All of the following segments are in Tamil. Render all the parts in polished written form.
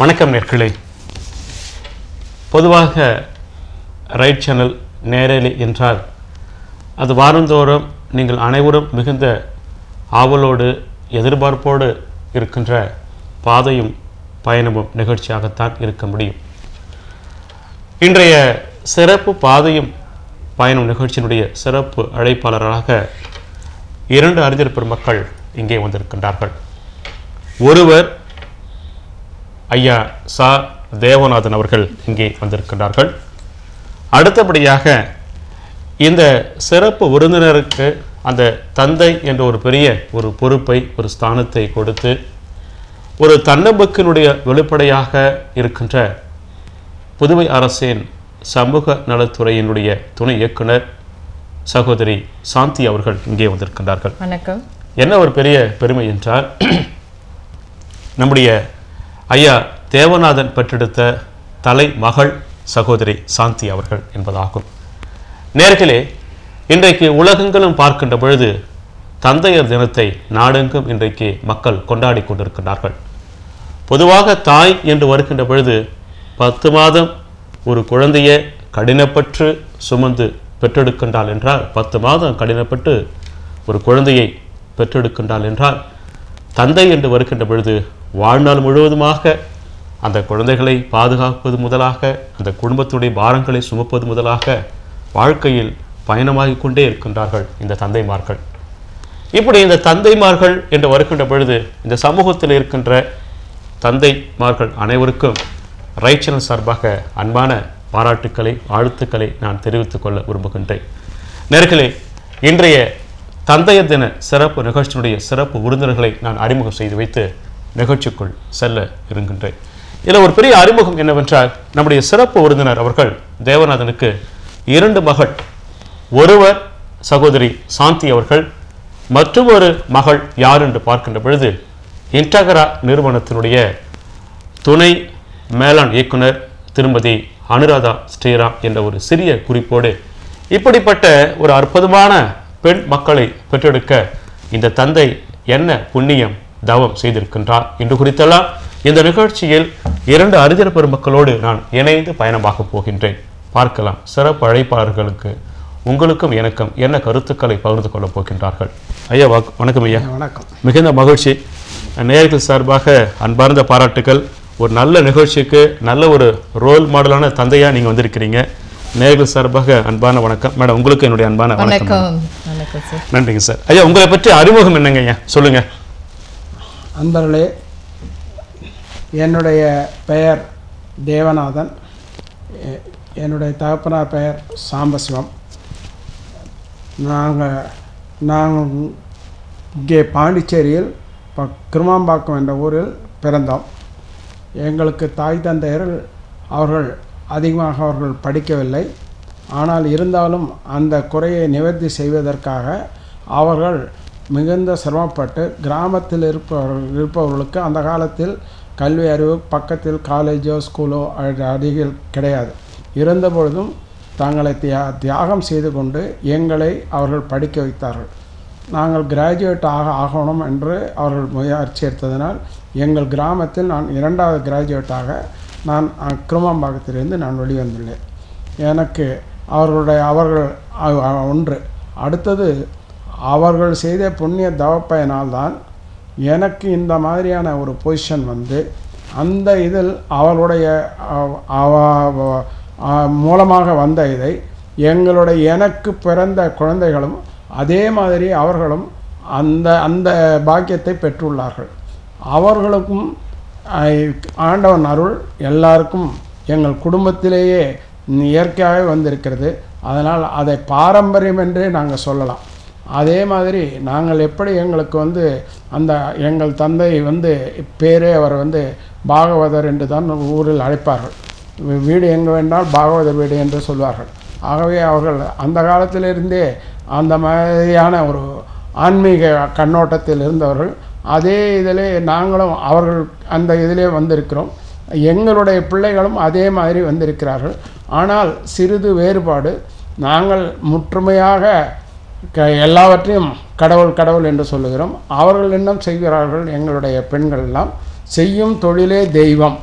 வணக்கம் நேயர்களே. பொதுவாக ரைட் சேனல் நேரலை என்றால் அது வாரந்தோறும் நீங்கள் அனைவரும் மிகுந்த ஆவலோடு எதிர்பார்ப்போடு இருக்கின்ற பாதையும் பயணமும் நிகழ்ச்சியாகத்தான் இருக்க முடியும். இன்றைய சிறப்பு பாதையும் பயணம் நிகழ்ச்சியினுடைய சிறப்பு அழைப்பாளராக 2 அறிஞர் பெருமக்கள் இங்கே வந்திருக்கின்றார்கள். ஒருவர் ஐயா சா தேவநாதன் அவர்கள் இங்கே வந்திருக்கின்றார்கள். அடுத்தபடியாக இந்த சிறப்பு விருந்தினருக்கு அந்த தந்தை என்ற ஒரு பெரிய ஒரு பொறுப்பை, ஒரு ஸ்தானத்தை கொடுத்து ஒரு தன்னம்பிக்கையினுடைய வெளிப்படையாக இருக்கின்ற புதுவை அரசின் சமூக நலத்துறையினுடைய துணை இயக்குனர் சகோதரி சாந்தி அவர்கள் இங்கே வந்திருக்கின்றார்கள். வணக்கம். என்ன ஒரு பெரிய பெருமை என்றால், நம்முடைய ஐயா தேவநாதன் பெற்றெடுத்த தலை மகள் சகோதரி சாந்தி அவர்கள் என்பதாகும். நேர்களே, இன்றைக்கு உலகங்களும் பார்க்கின்ற பொழுது தந்தையர் தினத்தை நாடெங்கும் இன்றைக்கு மக்கள் கொண்டாடி கொண்டிருக்கிறார்கள். பொதுவாக தாய் என்று வருகின்ற பொழுது 10 மாதம் ஒரு குழந்தையை கடினப்பற்று சுமந்து பெற்றெடுக்கின்றாள் என்றால், 10 மாதம் கடினப்பட்டு ஒரு குழந்தையை பெற்றெடுக்கின்றாள் என்றால், தந்தை என்று வருகின்ற பொழுது வாழ்நாள் முழுவதுமாக அந்த குழந்தைகளை பாதுகாப்பது முதலாக, அந்த குடும்பத்துடைய பாரங்களை சுமப்பது முதலாக வாழ்க்கையில் பயணமாகிக் கொண்டே இருக்கின்றார்கள் இந்த தந்தைமார்கள். இப்படி இந்த தந்தைமார்கள் என்று வருகின்ற பொழுது இந்த சமூகத்தில் இருக்கின்ற தந்தைமார்கள் அனைவருக்கும் ரைட் சேனல் சார்பாக அன்பான பாராட்டுக்களை, வாழ்த்துக்களை நான் தெரிவித்துக் கொள்ள விரும்புகின்றேன். நேர்களே, இன்றைய தந்தையர் தின சிறப்பு நிகழ்ச்சியினுடைய சிறப்பு விருந்தினர்களை நான் அறிமுகம் செய்து வைத்து நிகழ்ச்சிக்குள் செல்ல இருக்கின்றேன். இதில் ஒரு பெரிய அறிமுகம் என்னவென்றால், நம்முடைய சிறப்பு விருந்தினர் அவர்கள் தேவநாதனுக்கு 2 மகள். ஒருவர் சகோதரி சாந்தி அவர்கள், மற்றொரு மகள் யார் என்று பார்க்கின்ற பொழுது இன்டகரா நிறுவனத்தினுடைய துணை மேலாண் இயக்குனர் திருமதி அனுராதா ஸ்ரீராம் என்ற ஒரு சிறிய குறிப்போடு இப்படிப்பட்ட ஒரு அற்புதமான பெண் மக்களை பெற்றெடுக்க இந்த தந்தை என்ன புண்ணியம் தவம் செய்திருக்கின்றார் என்று குறித்தெல்லாம் இந்த நிகழ்ச்சியில் 2 அறிஞர் பெருமக்களோடு நான் இணைந்து பயணமாக போகின்றேன். பார்க்கலாம் சிறப்பு அழைப்பாளர்களுக்கு உங்களுக்கும் எனக்கும் என்ன கருத்துக்களை பகிர்ந்து கொள்ளப் போகின்றார்கள். ஐயா வணக்கம். ஐயா வணக்கம். மிகுந்த மகிழ்ச்சி. நேயர்கள் சார்பாக அன்பார்ந்த பாராட்டுக்கள். ஒரு நல்ல நிகழ்ச்சிக்கு நல்ல ஒரு ரோல் மாடலான தந்தையா நீங்க வந்திருக்கிறீங்க. நேயர்கள் சார்பாக அன்பான வணக்கம். மேடம், உங்களுக்கு என்னுடைய அன்பான வணக்கம். நன்றிங்க சார். ஐயா, உங்களை பற்றி அறிமுகம் என்னங்க ஐயா, சொல்லுங்க. அன்பர்களே, என்னுடைய பெயர் தேவநாதன். என்னுடைய தகப்பனார் பெயர் சாம்பசிவம். நாங்கள் இங்கே பாண்டிச்சேரியில் கிருமாம்பாக்கம் என்ற ஊரில் பிறந்தோம். எங்களுக்கு தாய் தந்தையர்கள் அவர்கள் படிக்கவில்லை. ஆனால் இருந்தாலும் அந்த குறையை நிவர்த்தி செய்வதற்காக அவர்கள் மிகுந்த சிரமப்பட்டு கிராமத்தில் இருப்பவர்களுக்கு அந்த காலத்தில் கல்வி அறிவு பக்கத்தில் காலேஜோ ஸ்கூலோ அருகில் கிடையாது. இருந்தபொழுதும் தங்களை தியாகம் செய்து கொண்டு எங்களை அவர்கள் படிக்க வைத்தார்கள். நாங்கள் கிராஜுவேட் ஆகணும் என்று அவர்கள் முயற்சி எடுத்ததினால் எங்கள் கிராமத்தில் நான் 2வது கிராஜுவேட்டாக நான் கிருமாம்பாக்கத்திலிருந்து நான் வெளிவந்துள்ளேன். எனக்கு அவர்கள் ஒன்று. அடுத்தது, அவர்கள் செய்த புண்ணிய தவப்பயனால்தான் எனக்கு இந்த மாதிரியான ஒரு பொசிஷன் வந்து, அந்த இதில் அவர்களுடைய மூலமாக வந்த இதை எனக்கு பிறந்த குழந்தைகளும் அதே மாதிரி அவர்களும் அந்த பாக்கியத்தை பெற்றுள்ளார்கள். அவர்களுக்கும் ஆண்டவன் அருள் எல்லாருக்கும் எங்கள் குடும்பத்திலேயே இயற்கையாக வந்திருக்கிறது. அதனால் அதை பாரம்பரியம் என்றே நாங்கள் சொல்லலாம். அதே மாதிரி நாங்கள் எப்படி எங்களுக்கு வந்து எங்கள் தந்தை வந்து பேரே அவர் வந்து பாகவதர் என்று தான் ஊரில் அழைப்பார்கள். வீடு எங்கே வேண்டால் பாகவதர் வீடு என்று சொல்வார்கள். ஆகவே அவர்கள் அந்த காலத்திலிருந்தே அந்த மாதிரியான ஒரு ஆன்மீக கண்ணோட்டத்தில் இருந்தவர்கள். அதே இதிலே நாங்களும் அவர்கள் அந்த இதிலே வந்திருக்கிறோம். எங்களுடைய பிள்ளைகளும் அதே மாதிரி வந்திருக்கிறார்கள். ஆனால் சிறிது வேறுபாடு. நாங்கள் முற்றுமையாக எல்லாவற்றையும் கடவுள் கடவுள் என்று சொல்லுகிறோம். அவர்கள் என்ன செய்கிறார்கள்? எங்களுடைய பெண்கள் எல்லாம் செய்யும் தொழிலே தெய்வம்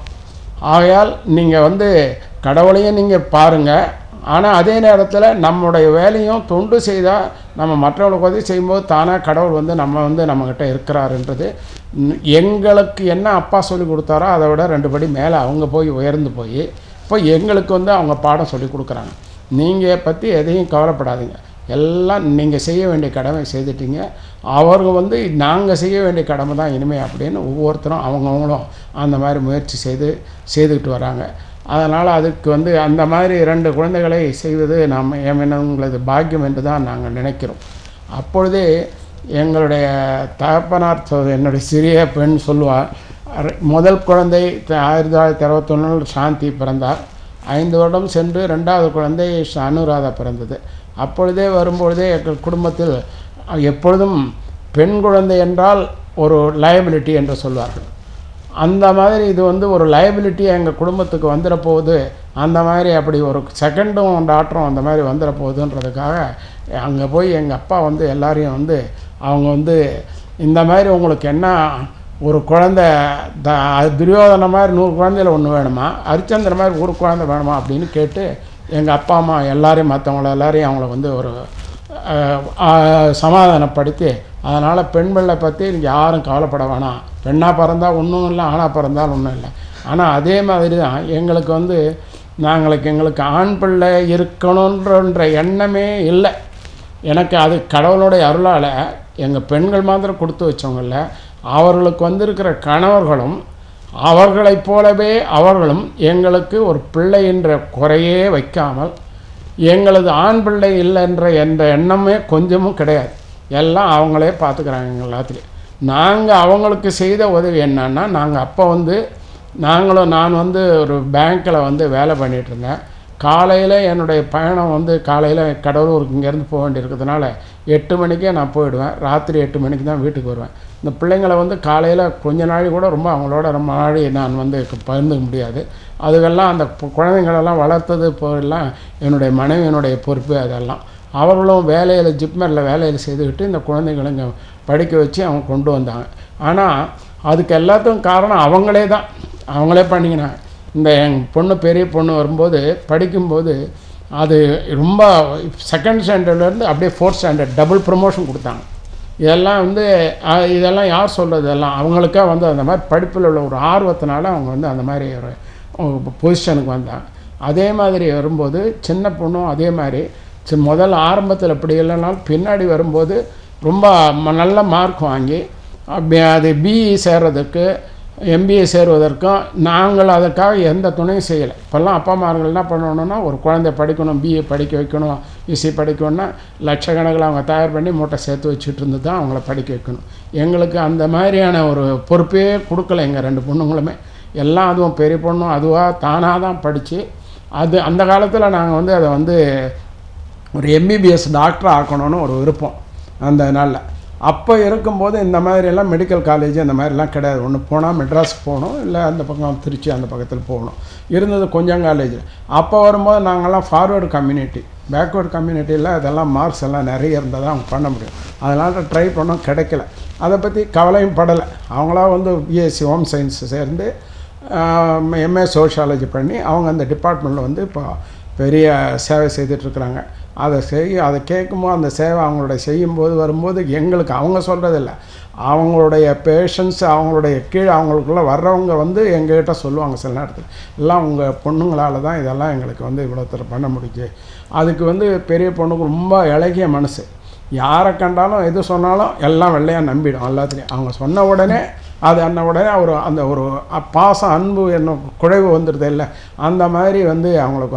ஆகையால் நீங்கள் வந்து கடவுளையும் நீங்கள் பாருங்கள், ஆனால் அதே நேரத்தில் நம்முடைய வேலையும் தொண்டு செய்தால் நம்ம மற்றவங்களுக்கு உதவி செய்யும்போது தானாக கடவுள் வந்து நம்மக்கிட்ட இருக்கிறாருன்றது எங்களுக்கு என்ன அப்பா சொல்லி கொடுத்தாரோ அதை விட 2 படி மேலே அவங்க போய் உயர்ந்து போய் இப்போ எங்களுக்கு வந்து அவங்க பாடம் சொல்லி கொடுக்குறாங்க. நீங்கள் பற்றி எதையும் கவலைப்படாதீங்க, எல்லாம் நீங்கள் செய்ய வேண்டிய கடமை செய்துட்டீங்க, அவர்கள் வந்து நாங்கள் செய்ய வேண்டிய கடமை தான் இனிமேல் அப்படின்னு ஒவ்வொருத்தரும் அவங்கவுங்களும் அந்த மாதிரி முயற்சி செய்துக்கிட்டு வராங்க. அதனால் அதுக்கு வந்து அந்த மாதிரி 2 குழந்தைகளை செய்வது உங்களது பாக்கியம் என்று தான் நாங்கள் நினைக்கிறோம். அப்பொழுதே எங்களுடைய தகப்பனார் என்னுடைய சிறிய பெண் சொல்லுவார், முதல் குழந்தை 1961 சாந்தி பிறந்தார். 5 வருடம் சென்று 2வது குழந்தை அனுராதா பிறந்தது. அப்பொழுதே வரும்பொழுதே எங்கள் குடும்பத்தில் எப்பொழுதும் பெண் குழந்தை என்றால் ஒரு லயபிலிட்டி என்று சொல்வார்கள். அந்த மாதிரி இது வந்து ஒரு லயபிலிட்டி எங்கள் குடும்பத்துக்கு வந்துட போகுது, அந்த மாதிரி அப்படி ஒரு செகண்டும் டாக்டரும் அந்த மாதிரி வந்துட போகுதுன்றதுக்காக அங்கே போய் எங்கள் அப்பா வந்து எல்லாரையும் வந்து அவங்க வந்து இந்த மாதிரி உங்களுக்கு என்ன ஒரு குழந்தை துரியோதன மாதிரி 100 குழந்தையில் 1 வேணுமா, ஹரிச்சந்திர மாதிரி 1 குழந்தை வேணுமா அப்படின்னு கேட்டு எங்கள் அப்பா அம்மா எல்லாரையும் மற்றவங்கள எல்லாரையும் அவங்கள வந்து ஒரு சமாதானப்படுத்தி, அதனால் பெண் பிள்ளை பற்றி யாரும் கவலைப்பட வேணாம், பெண்ணாக பிறந்தால் ஒன்றும் இல்லை, ஆணாக பிறந்தால் ஒன்றும் இல்லை. ஆனால் அதே மாதிரி தான் எங்களுக்கு வந்து எங்களுக்கு ஆண் பிள்ளை இருக்கணுன்ற எண்ணமே இல்லை. எனக்கு அது கடவுளுடைய அருளால் எங்கள் பெண்கள் மாத்திரம் கொடுத்து வச்சவங்கள அவர்களுக்கு வந்திருக்கிற கணவர்களும் அவர்களைப் போலவே அவர்களும் எங்களுக்கு ஒரு பிள்ளை என்ற குறையே வைக்காமல் எங்களது ஆண் பிள்ளை இல்லைன்ற என்ற எண்ணமே கொஞ்சமும் கிடையாது. எல்லாம் அவங்களே பார்த்துக்கிறாங்க எங்கள் எல்லாத்துலேயும். நாங்கள் அவங்களுக்கு செய்த உதவி என்னன்னா, நாங்கள் அப்போ வந்து நான் வந்து ஒரு பேங்க்கில் வந்து வேலை பண்ணிகிட்ருந்தேன். காலையில் என்னுடைய பயணம் வந்து காலையில் கடலூருக்கு இங்கேருந்து போக வேண்டியிருக்கிறதுனால 8 மணிக்கே நான் போயிடுவேன், ராத்திரி 8 மணிக்கு தான் வீட்டுக்கு வருவேன். இந்த பிள்ளைங்களை வந்து காலையில் கொஞ்ச நாள் கூட அவங்களோட ரொம்ப நாள் நான் வந்து பகிர்ந்துக்க முடியாது. அதுக்கெல்லாம் அந்த குழந்தைங்களெல்லாம் வளர்த்தது போயெல்லாம் என்னுடைய மனைவியினுடைய பொறுப்பு. அதெல்லாம் அவர்களும் வேலையில் ஜிப்மரில் வேலையில் செய்துக்கிட்டு இந்த குழந்தைங்களை படிக்க வச்சு அவங்க கொண்டு வந்தாங்க. ஆனால் அதுக்கு எல்லாத்துக்கும் காரணம் அவங்களே பண்ணிக்கினாங்க. இந்த எங்கள் பொண்ணு பெரிய பொண்ணு வரும்போது படிக்கும்போது அது ரொம்ப 2nd ஸ்டாண்டர்ட்லேருந்து அப்படியே 4th ஸ்டாண்டர்ட் டபுள் ப்ரமோஷன் கொடுத்தாங்க. இதெல்லாம் யார் சொல்கிறது, எல்லாம் அவங்களுக்கே வந்து அந்த மாதிரி படிப்பில் உள்ள ஒரு ஆர்வத்தினால அவங்க வந்து அந்த மாதிரி ஒரு பொசிஷனுக்கு வந்தாங்க. அதே மாதிரி வரும்போது சின்ன பொண்ணும் அதே மாதிரி முதல் ஆரம்பத்தில் இப்படி இல்லைனாலும் பின்னாடி வரும்போது ரொம்ப நல்ல மார்க் வாங்கி அது பிஇ சேர்றதுக்கு MBA சேருவதற்கும் நாங்கள் அதற்காக எந்த துணையும் செய்யலை. இப்போல்லாம் அப்பா அம்மார்கள் என்ன பண்ணணுன்னா, ஒரு குழந்தை படிக்கணும், BA படிக்க வைக்கணும், UC படிக்கணும்னா லட்சக்கணக்கில் அவங்க தயார் பண்ணி மூட்டை சேர்த்து வச்சுட்டு இருந்து தான் அவங்கள படிக்க வைக்கணும். எங்களுக்கு அந்த மாதிரியான ஒரு பொறுப்பே கொடுக்கல. எங்கள் 2 பொண்ணுங்களுமே எல்லாம் அதுவும் பெரிய பொண்ணும் அதுவாக தானாக தான் படித்து அந்த காலத்தில் நாங்கள் வந்து அதை வந்து ஒரு MBBS டாக்டர் ஆக்கணும்னு ஒரு விருப்பம். அந்த நாளில் அப்போ இருக்கும்போது இந்த மாதிரியெல்லாம் மெடிக்கல் காலேஜ் அந்த மாதிரிலாம் கிடையாது. ஒன்று போனால் மெட்ராஸுக்கு போகணும், இல்லை அந்த பக்கம் திருச்சி அந்த பக்கத்தில் போகணும் இருந்தது கொஞ்சம் காலேஜில். அப்போ வரும்போது நாங்கள்லாம் ஃபார்வேர்டு கம்யூனிட்டி, பேக்வேர்டு கம்யூனிட்டியில் அதெல்லாம் மார்க்ஸ் எல்லாம் நிறைய இருந்தால் தான் அவங்க பண்ண முடியும். அதனால் ட்ரை பண்ணோம், கிடைக்கல. அதை பற்றி கவலையும் படலை. அவங்களா வந்து BSc ஹோம் சயின்ஸ் சேர்ந்து MA சோஷியாலஜி பண்ணி அவங்க அந்த டிபார்ட்மெண்ட்டில் வந்து இப்போ பெரிய சேவை செய்துட்ருக்குறாங்க. அதை கேட்கும்போது அந்த சேவை அவங்களுடைய செய்யும்போது வரும்போது எங்களுக்கு அவங்க சொல்கிறதில்ல, அவங்களுடைய பேஷன்ஸ் அவங்களுடைய கீழே அவங்களுக்குள்ளே வர்றவங்க வந்து எங்ககிட்ட சொல்லுவாங்க சில நேரத்தில், எல்லாம் உங்கள் பொண்ணுங்களால் தான் இதெல்லாம் எங்களுக்கு வந்து இவ்வளோ பண்ண முடிஞ்சு. அதுக்கு வந்து பெரிய பொண்ணுக்கு ரொம்ப இலகிய மனசு, யாரை கண்டாலும் எது சொன்னாலும் எல்லாம் வெள்ளையாக நம்பிடும் எல்லாத்துலேயும். அவங்க சொன்ன உடனே உடனே அந்த ஒரு பாசம் அன்பு என்ன குறைவு வந்துடுது இல்லை, அந்த மாதிரி வந்து அவங்களுக்கு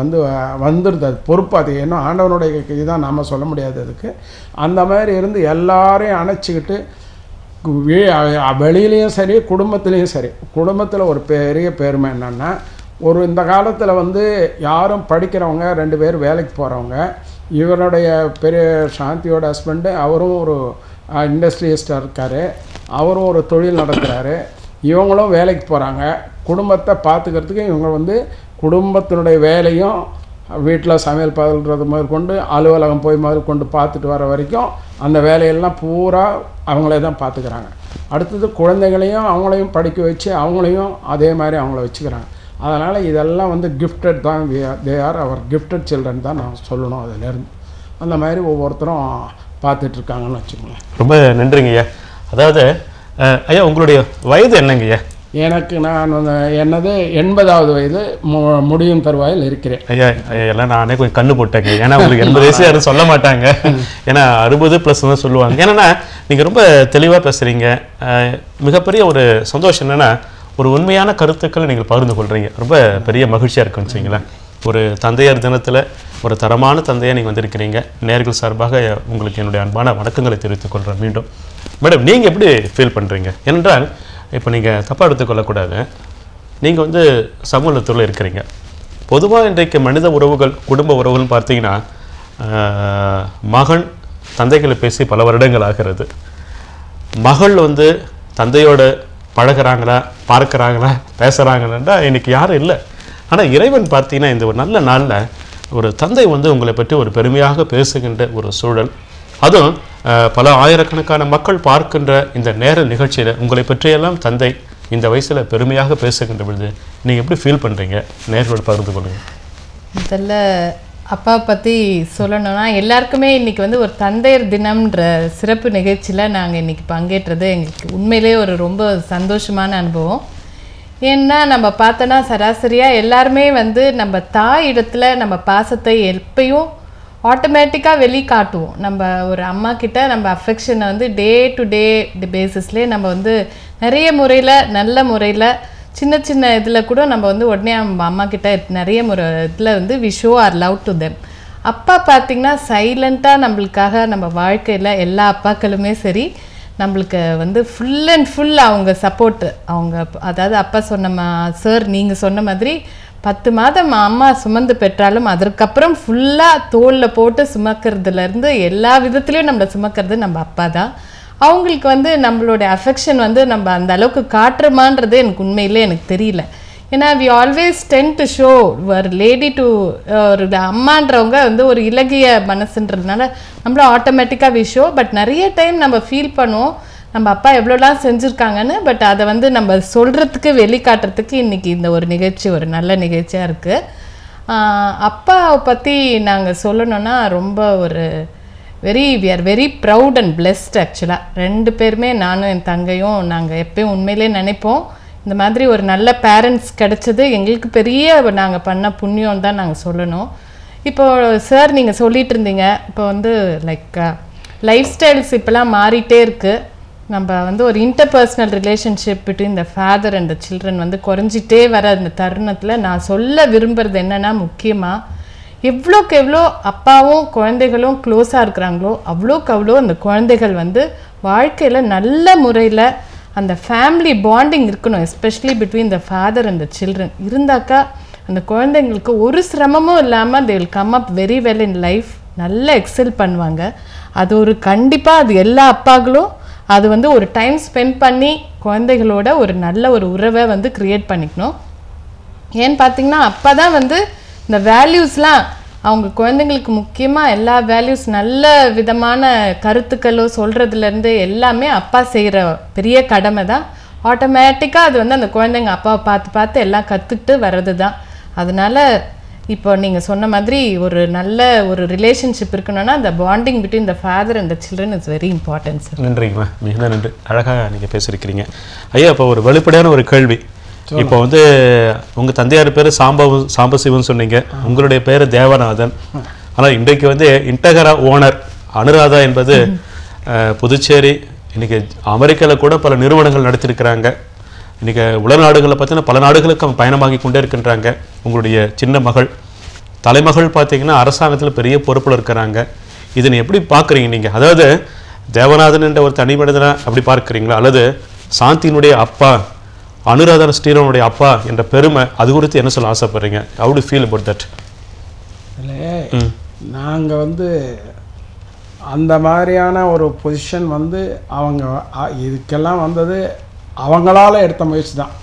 வந்துடுது. அது பொறுப்பு, அது இன்னும் ஆண்டவனுடைய இதுதான் நாம் சொல்ல முடியாது அதுக்கு. அந்த மாதிரி இருந்து எல்லாரையும் அணைச்சிக்கிட்டு வெளியிலையும் சரி குடும்பத்துலேயும் சரி. குடும்பத்தில் ஒரு பெரிய பெருமை என்னென்னா, இந்த காலத்தில் வந்து யாரும் படிக்கிறவங்க 2 பேர் வேலைக்கு போகிறவங்க. இவருடைய பெரிய சாந்தியோட ஹஸ்பண்டு அவரும் ஒரு இண்டஸ்ட்ரியலிஸ்டாக இருக்கார், அவரும் ஒரு தொழில் நடத்துகிறாரு. இவங்களும் வேலைக்கு போகிறாங்க. குடும்பத்தை பார்த்துக்கிறதுக்கு இவங்க வந்து குடும்பத்தினுடைய வேலையும் வீட்டில் சமையல் பண்ணுறது முதற்கொண்டு அலுவலகம் போய் முதற்கொண்டு பார்த்துட்டு வர வரைக்கும் அந்த வேலையெல்லாம் பூரா அவங்களே தான் பார்த்துக்கிறாங்க. அடுத்தது குழந்தைகளையும் அவங்களையும் படிக்க வச்சு அவங்களையும் அதே மாதிரி அவங்கள வச்சுக்கிறாங்க. அதனால் இதெல்லாம் வந்து கிஃப்டட் தான், they are our gifted children தான் நான் சொல்லணும். அதிலேருந்து அந்த மாதிரி ஒவ்வொருத்தரும் பார்த்துட்ருக்காங்கன்னு வச்சுக்கோங்களேன். ரொம்ப நன்றிங்க ஐயா. அதாவது ஐயா உங்களுடைய வயது என்னங்க ஐயா? எனக்கு நான் என்னது 80வது வயது முடியும் தருவாயில் இருக்கிறேன். ஐயா எல்லாம் நானே கொஞ்சம் கண்ணு போட்டேங்க. ஏன்னா உங்களுக்கு 80 வயசு யாரும் சொல்ல மாட்டாங்க. ஏன்னா 60+ தான் சொல்லுவாங்க. ஏன்னா நீங்கள் ரொம்ப தெளிவாக பேசுகிறீங்க. மிகப்பெரிய ஒரு சந்தோஷம் என்னென்னா ஒரு உண்மையான கருத்துக்களை நீங்கள் பகிர்ந்து கொள்கிறீங்க. ரொம்ப பெரிய மகிழ்ச்சியாக இருக்குன்னு வச்சுங்களேன். ஒரு தந்தையர் தினத்தில் ஒரு தரமான தந்தையாக நீங்கள் வந்திருக்கிறீங்க. நேர்கள் சார்பாக உங்களுக்கு என்னுடைய அன்பான வணக்கங்களை தெரிவித்துக் கொள்கிறேன். மீண்டும் மேடம் நீங்கள் எப்படி ஃபீல் பண்ணுறீங்க? ஏனென்றால் இப்போ நீங்கள் தப்பாக எடுத்துக்கொள்ளக்கூடாது. நீங்கள் வந்து சமூகத்தில் இருக்கிறீங்க. பொதுவாக இன்றைக்கு மனித உறவுகள், குடும்ப உறவுகள்னு பார்த்தீங்கன்னா மகன் தந்தைகளை பேசி பல வருடங்கள் ஆகிறது. மகள் வந்து தந்தையோடு பழகிறாங்களா, பார்க்குறாங்களா, பேசுகிறாங்களா இன்னைக்கு யாரும் இல்லை. ஆனால் இறைவன் பார்த்தீங்கன்னா இந்த ஒரு நல்ல நாளில் ஒரு தந்தை வந்து உங்களை பற்றி ஒரு பெருமையாக பேசுகின்ற ஒரு சூழல், அதுவும் பல ஆயிரக்கணக்கான மக்கள் பார்க்கின்ற இந்த நேர நிகழ்ச்சியில் உங்களை பற்றியெல்லாம் தந்தை இந்த வயசில் பெருமையாக பேசுகின்ற பொழுது நீங்கள் எப்படி ஃபீல் பண்ணுறீங்க? நேர்களோடு பகிர்ந்து கொள்ளுங்க. முதல்ல அப்பா பற்றி சொல்லணும்னா, எல்லாருக்குமே இன்றைக்கி வந்து ஒரு தந்தையர் தினம்ன்ற சிறப்பு நிகழ்ச்சியில் நாங்கள் இன்றைக்கி பங்கேற்றது எங்களுக்கு உண்மையிலே ஒரு ரொம்ப சந்தோஷமான அனுபவம். ஏன்னா நம்ம பார்த்தோன்னா சராசரியாக எல்லாருமே வந்து நம்ம தாய் இடத்துல நம்ம பாசத்தை எப்பயும் ஆட்டோமேட்டிக்காக வெளிக்காட்டுவோம். நம்ம ஒரு அம்மா கிட்ட நம்ம அஃபெக்ஷனை வந்து டே டு டே பேசிஸ்லேயே நம்ம வந்து நிறைய முறையில், நல்ல முறையில், சின்ன சின்ன இதில் கூட நம்ம வந்து உடனே நம்ம அம்மா கிட்ட நிறைய முறை இதில் வந்து we show our love to them. அப்பா பார்த்திங்கன்னா சைலண்ட்டாக நம்மளுக்காக நம்ம வாழ்க்கையில் எல்லா அப்பாக்களுமே சரி நம்மளுக்கு வந்து ஃபுல் அண்ட் ஃபுல் அவங்க சப்போர்ட்டு. அவங்க அதாவது அப்பா சொன்ன சார் நீங்கள் சொன்ன மாதிரி 10 மாதம் அம்மா சுமந்து பெற்றாலும் அதற்கப்புறம் ஃபுல்லாக தோளில் போட்டு சுமக்கிறதுலேருந்து எல்லா விதத்துலேயும் நம்மளை சுமக்கிறது நம்ம அப்பா தான். அவங்களுக்கு வந்து நம்மளோட அஃபெக்ஷன் வந்து நம்ம அந்த அளவுக்கு காட்டுறோமான்றது எனக்கு உண்மையிலே எனக்கு தெரியல. ஏன்னா we always tend to show ஒரு லேடி டு ஒரு அம்மான்றவங்க வந்து ஒரு இலகிய மனசுன்றதுனால நம்மளும் ஆட்டோமேட்டிக்காக வி ஷோ. பட் நிறைய டைம் நம்ம ஃபீல் பண்ணுவோம் நம்ம அப்பா எவ்வளோலாம் செஞ்சுருக்காங்கன்னு. பட் அதை வந்து நம்ம சொல்கிறதுக்கு, வெளிக்காட்டுறதுக்கு இன்றைக்கி இந்த ஒரு நிகழ்ச்சி ஒரு நல்ல நிகழ்ச்சியாக இருக்குது. அப்பாவை பற்றி நாங்கள் சொல்லணுன்னா ரொம்ப ஒரு we are very proud and blessed. ஆக்சுவலாக 2 பேருமே, நானும் என் தங்கையும், நாங்கள் எப்பயும் உண்மையிலே நினைப்போம் இந்த மாதிரி ஒரு நல்ல பேரண்ட்ஸ் கிடைச்சது எங்களுக்கு பெரிய நாங்கள் பண்ண புண்ணியம் தான் நாங்கள் சொல்லணும். இப்போது சார் நீங்கள் சொல்லிகிட்டு இருந்தீங்க, இப்போ வந்து லைக் லைஃப் ஸ்டைல்ஸ் இப்போலாம் மாறிட்டே இருக்குது. நம்ம வந்து ஒரு interpersonal relationship between the father and the children வந்து குறைஞ்சிட்டே வர அந்த தருணத்தில் நான் சொல்ல விரும்புகிறது என்னென்னா, முக்கியமாக எவ்வளோக்கு எவ்வளோ அப்பாவும் குழந்தைகளும் க்ளோஸாக இருக்கிறாங்களோ அவ்வளோக்கு அவ்வளோ அந்த குழந்தைகள் வந்து வாழ்க்கையில் நல்ல முறையில் அந்த ஃபேமிலி பாண்டிங் இருக்கணும். Especially between the father and the children இருந்தாக்கா அந்த குழந்தைங்களுக்கு ஒரு சிரமமும் இல்லாமல் they will come up very well in life, நல்லா எக்ஸல் பண்ணுவாங்க. அது ஒரு கண்டிப்பாக அது எல்லா அப்பாக்களும் அது வந்து ஒரு டைம் ஸ்பெண்ட் பண்ணி குழந்தைகளோட ஒரு நல்ல ஒரு உறவை வந்து க்ரியேட் பண்ணிக்கணும். ஏன்னு பார்த்தீங்கன்னா அப்போ தான் வந்து இந்த வேல்யூஸ்லாம் அவங்க குழந்தைங்களுக்கு முக்கியமாக எல்லா வேல்யூஸ் நல்ல விதமான கருத்துக்களோ சொல்கிறதுலேருந்து எல்லாமே அப்பா செய்கிற பெரிய கடமை தான். ஆட்டோமேட்டிக்காக அது வந்து அந்த குழந்தைங்க அப்பாவை பார்த்து பார்த்து எல்லாம் கற்றுக்கிட்டு வர்றது தான். அதனால் இப்போ நீங்கள் சொன்ன மாதிரி ஒரு நல்ல ஒரு ரிலேஷன்ஷிப் இருக்கணும்னா அந்த bonding between the father and the children is very important sir. நன்றிங்கம்மா, மிக நன்றி. அழகாக நீங்கள் பேசியிருக்கிறீங்க. ஐயா, இப்போ ஒரு வெளிப்படையான ஒரு கேள்வி. இப்போ வந்து உங்கள் தந்தையார் பேர் சாம்பசிவன் சொன்னீங்க, உங்களுடைய பேர் தேவநாதன். ஆனால் இன்றைக்கு வந்து இன்டகரா ஓனர் அனுராதா என்பது புதுச்சேரி, இன்றைக்கி அமெரிக்காவில் கூட பல நிறுவனங்கள் நடத்தியிருக்கிறாங்க. இன்றைக்கி உலக நாடுகளில் பார்த்தீங்கன்னா பல நாடுகளுக்கு அவங்க பயணமாகி கொண்டே இருக்கின்றாங்க. உங்களுடைய சின்ன மகள் தலைமகள் பார்த்தீங்கன்னா அரசாங்கத்தில் பெரிய பொறுப்பில் இருக்கிறாங்க. இதை நீ எப்படி பார்க்குறீங்க நீங்கள்? அதாவது தேவநாதன் என்ற ஒரு தனி மனிதனை அப்படி பார்க்குறீங்களா, அல்லது சாந்தியினுடைய அப்பா அனுராதன் ஸ்ரீராமுடைய அப்பா என்ற பெருமை, அது குறித்து என்ன சொல்ல ஆசைப்படுறீங்க? How do feel about that? இல்லை, நாங்கள் வந்து அந்த மாதிரியான ஒரு பொசிஷன் வந்து அவங்க இதுக்கெல்லாம் வந்தது அவங்களால எடுத்த முயற்சி தான்.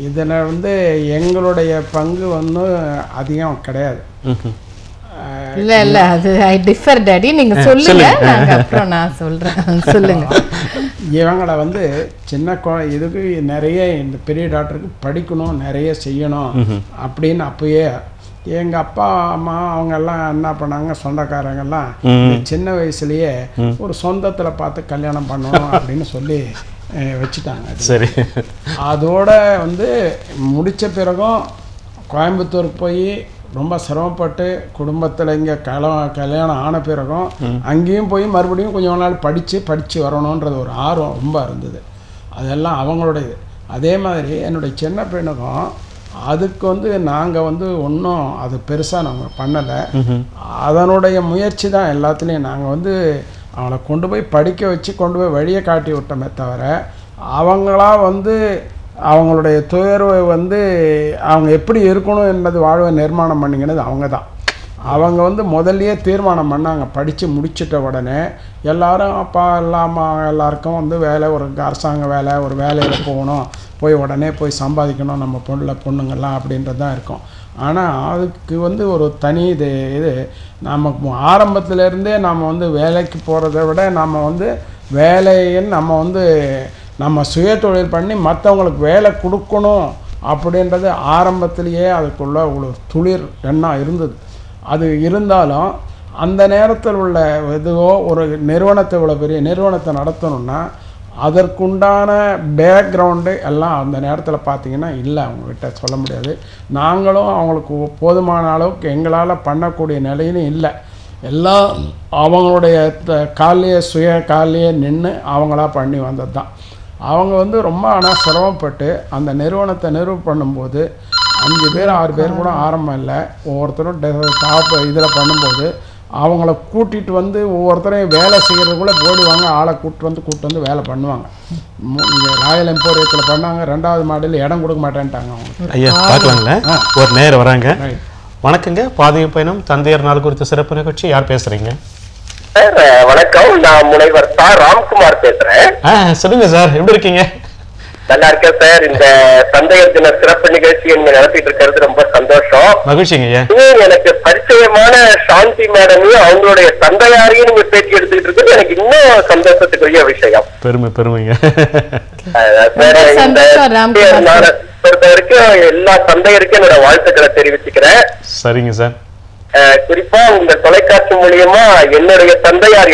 இதில் வந்து எங்களுடைய பங்கு வந்து அதிகம் கிடையாது. இல்லை இல்லை, அது ஐ டிஃபர் டாடி. நீங்கள் சொல்லுங்க, நாங்கள் அப்புறம் நான் சொல்கிறேன். சொல்லுங்க. இவங்களை வந்து சின்ன இதுக்கு நிறைய இந்த பெரிய டாக்டருக்கு படிக்கணும், நிறைய செய்யணும் அப்படின்னு அப்பயே எங்கள் அப்பா அம்மா அவங்கெல்லாம் என்ன பண்ணாங்க, சொந்தக்காரங்கெல்லாம் சின்ன வயசுலேயே ஒரு சொந்தத்தில் பார்த்து கல்யாணம் பண்ணணும் அப்படின்னு சொல்லி வச்சுட்டாங்க. சரி. அதோட வந்து முடித்த பிறகும் கோயம்புத்தூருக்கு போய் ரொம்ப சிரமப்பட்டு குடும்பத்தில் இங்கே கல்யாணம் ஆன பிறகும் அங்கேயும் போய் மறுபடியும் கொஞ்சம் நாள் படித்து வரணுன்றது ஒரு ஆர்வம் ரொம்ப இருந்தது. அதெல்லாம் அவங்களுடைய அதே மாதிரி என்னுடைய சின்ன பெண்ணுக்கும் அதுக்கு வந்து நாங்கள் வந்து ஒன்றும் அது பெருசாக நாங்கள் பண்ணலை. அதனுடைய முயற்சி தான் எல்லாத்துலேயும். நாங்கள் வந்து அவளை கொண்டு போய் படிக்க வச்சு கொண்டு போய் வழியை காட்டி விட்டோமே தவிர அவங்களா வந்து அவங்களுடைய துயர்வை வந்து அவங்க எப்படி இருக்கணும் என்பது வாழ்வை நிர்மாணம் பண்ணிக்கினது அவங்க தான். அவங்க வந்து முதல்லையே தீர்மானம் பண்ணாங்க. படித்து முடிச்சிட்ட உடனே எல்லாரும் அப்பா எல்லாருக்கும் வந்து வேலை, ஒரு அரசாங்க வேலை, ஒரு வேலையில் போகணும், போய் உடனே போய் சம்பாதிக்கணும் நம்ம பொண்ணுங்கள்லாம் அப்படின்றது தான் இருக்கும். ஆனால் அதுக்கு வந்து ஒரு தனி இது நம்ம ஆரம்பத்திலேருந்தே நம்ம வந்து வேலைக்கு போகிறத விட நம்ம வந்து வேலைன்னு நம்ம வந்து நம்ம சுய தொழில் பண்ணி மற்றவங்களுக்கு வேலை கொடுக்கணும் அப்படின்றது ஆரம்பத்திலேயே அதுக்குள்ள ஒரு துளிர் எண்ணம் இருந்தது. அது இருந்தாலும் அந்த நேரத்தில் உள்ள இதுவோ ஒரு நிறுவனத்தை, இவ்வளோ பெரிய நிறுவனத்தை நடத்தணும்னா அதற்குண்டான பேக்ரவுண்டு எல்லாம் அந்த நேரத்தில் பார்த்திங்கன்னா இல்லை, அவங்கக்கிட்ட சொல்ல முடியாது. நாங்களும் அவங்களுக்கு போதுமான அளவுக்கு எங்களால் பண்ணக்கூடிய நிலையிலும் இல்லை. எல்லாம் அவங்களுடைய சுய காலையே நின்று அவங்களா பண்ணி வந்தது தான். அவங்க வந்து ரொம்ப ஆனால் சிரமப்பட்டு அந்த நிறுவனத்தை பண்ணும்போது 5 பேர் 6 பேர் கூட ஆரம்பம் இல்லை. ஒவ்வொருத்தரும் டாப் இதில் பண்ணும்போது அவங்கள கூட்டிகிட்டு வந்து ஒவ்வொருத்தரையும் வேலை செய்கிறதுக்குள்ளே போடுவாங்க. ஆளை கூப்பிட்டு வந்து வேலை பண்ணுவாங்க. இங்கே ராயல் எம்போரியத்தில் பண்ணாங்க. 2வது மாடியில் இடம் கொடுக்க மாட்டேன்ட்டாங்க அவங்க. ஐயா பார்க்கலாங்களே, ஒரு நேரம் வராங்க. வணக்கங்க. பாதை பயணம் தந்தையர் நாள் குறித்த சிறப்பு நிகழ்ச்சி. யார் பேசுகிறீங்க? சார் வணக்கம், நான் முனைவர் ராம்குமார் பேசுறேன். சொல்லுங்க சார், எப்படி இருக்கீங்க? நல்லா இருக்கேன் சார். இந்த தந்தையர் தின சிறப்பு நிகழ்ச்சி நீங்க நடத்திட்டு இருக்கிறது ரொம்ப சந்தோஷம், மகிழ்ச்சிங்க. எனக்கு பரிச்சயமான சாந்தி மேடமையும் அவங்களுடைய தந்தையாரையும் நீங்க பேட்டி எடுத்துக்கிட்டு இருக்கிறது எனக்கு இன்னும் சந்தோஷத்துக்குரிய விஷயம். பெருமைங்க. பொறுத்த வரைக்கும் எல்லா தந்தையருக்கும் என்னோட வாழ்த்துக்களை தெரிவிச்சுக்கிறேன். சரிங்க சார். குறிப்பா உங்க தொலைக்காட்சி மூலியமா என்னுடைய தந்தையார்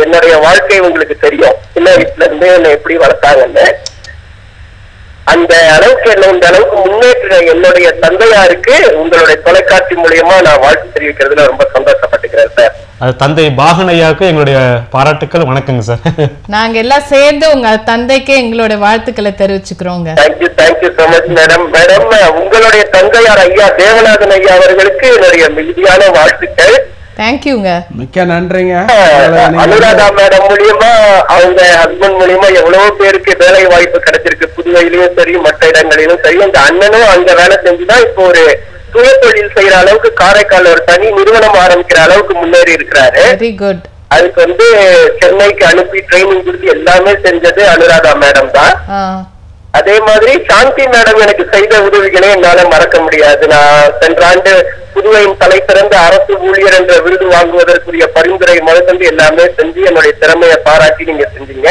என்னுடைய வாழ்க்கை உங்களுக்கு தெரியும். சின்ன வயசுல இருந்து என்ன எப்படி வளர்த்தாங்கன்னு அந்த அளவுக்கு இந்த அளவுக்கு முன்னேற்ற என்னுடைய தந்தையாருக்கு உங்களுடைய தொலைக்காட்சி மூலியமா நான் வாழ்த்து தெரிவிக்கிறதுல ரொம்ப சந்தோஷப்பட்டுக்கிறேன் சார். அது தந்தை பாகனையாவுக்கு எங்களுடைய பாராட்டுக்கள், வணக்கங்க சார். நாங்க எல்லாம் சேர்ந்து உங்க தந்தைக்கு எங்களுடைய வாழ்த்துக்களை தெரிவிச்சுக்கிறோங்க. Thank you so much madam. உங்களுடைய தந்தையார் ஐயா தேவநாதன் ஐயா அவர்களுக்கு என்னுடைய மிகுதியான வாழ்த்துக்கள். தேங்க்யூங்க, மிக்க நன்றிங்க. அனுராதா மேடம் மூலியமா அவங்க ஹஸ்பண்ட் மூலியமா எவ்வளவு பேருக்கு வேலை வாய்ப்பு கிடைச்சிருக்கு, புதுவையிலும் சரி மற்ற இடங்களிலும் சரி. அந்த அண்ணனும் அங்க வேலை செஞ்சுதான் இப்போ ஒரு சுய தொழில் செய்யற அளவுக்கு காரைக்கால் ஒரு தனி நிறுவனம் ஆரம்பிக்கிற அளவுக்கு முன்னேறி இருக்கிறாரு. Very good. அதுக்கு வந்து சென்னைக்கு அனுப்பி ட்ரைனிங் கொடுத்து எல்லாமே செஞ்சது அனுராதா மேடம் தான். அதே மாதிரி சாந்தி மேடம் எனக்கு செய்த உதவிகளை என்னால மறக்க முடியாது. நான் சென்ற ஆண்டு புதுவையின் தலை சிறந்த அரசு ஊழியர் என்ற விருது வாங்குவதற்குரிய பரிந்துரை முதற்கொண்டு எல்லாமே செஞ்சு என்னுடைய திறமையை பாராட்டி நீங்க செஞ்சீங்க.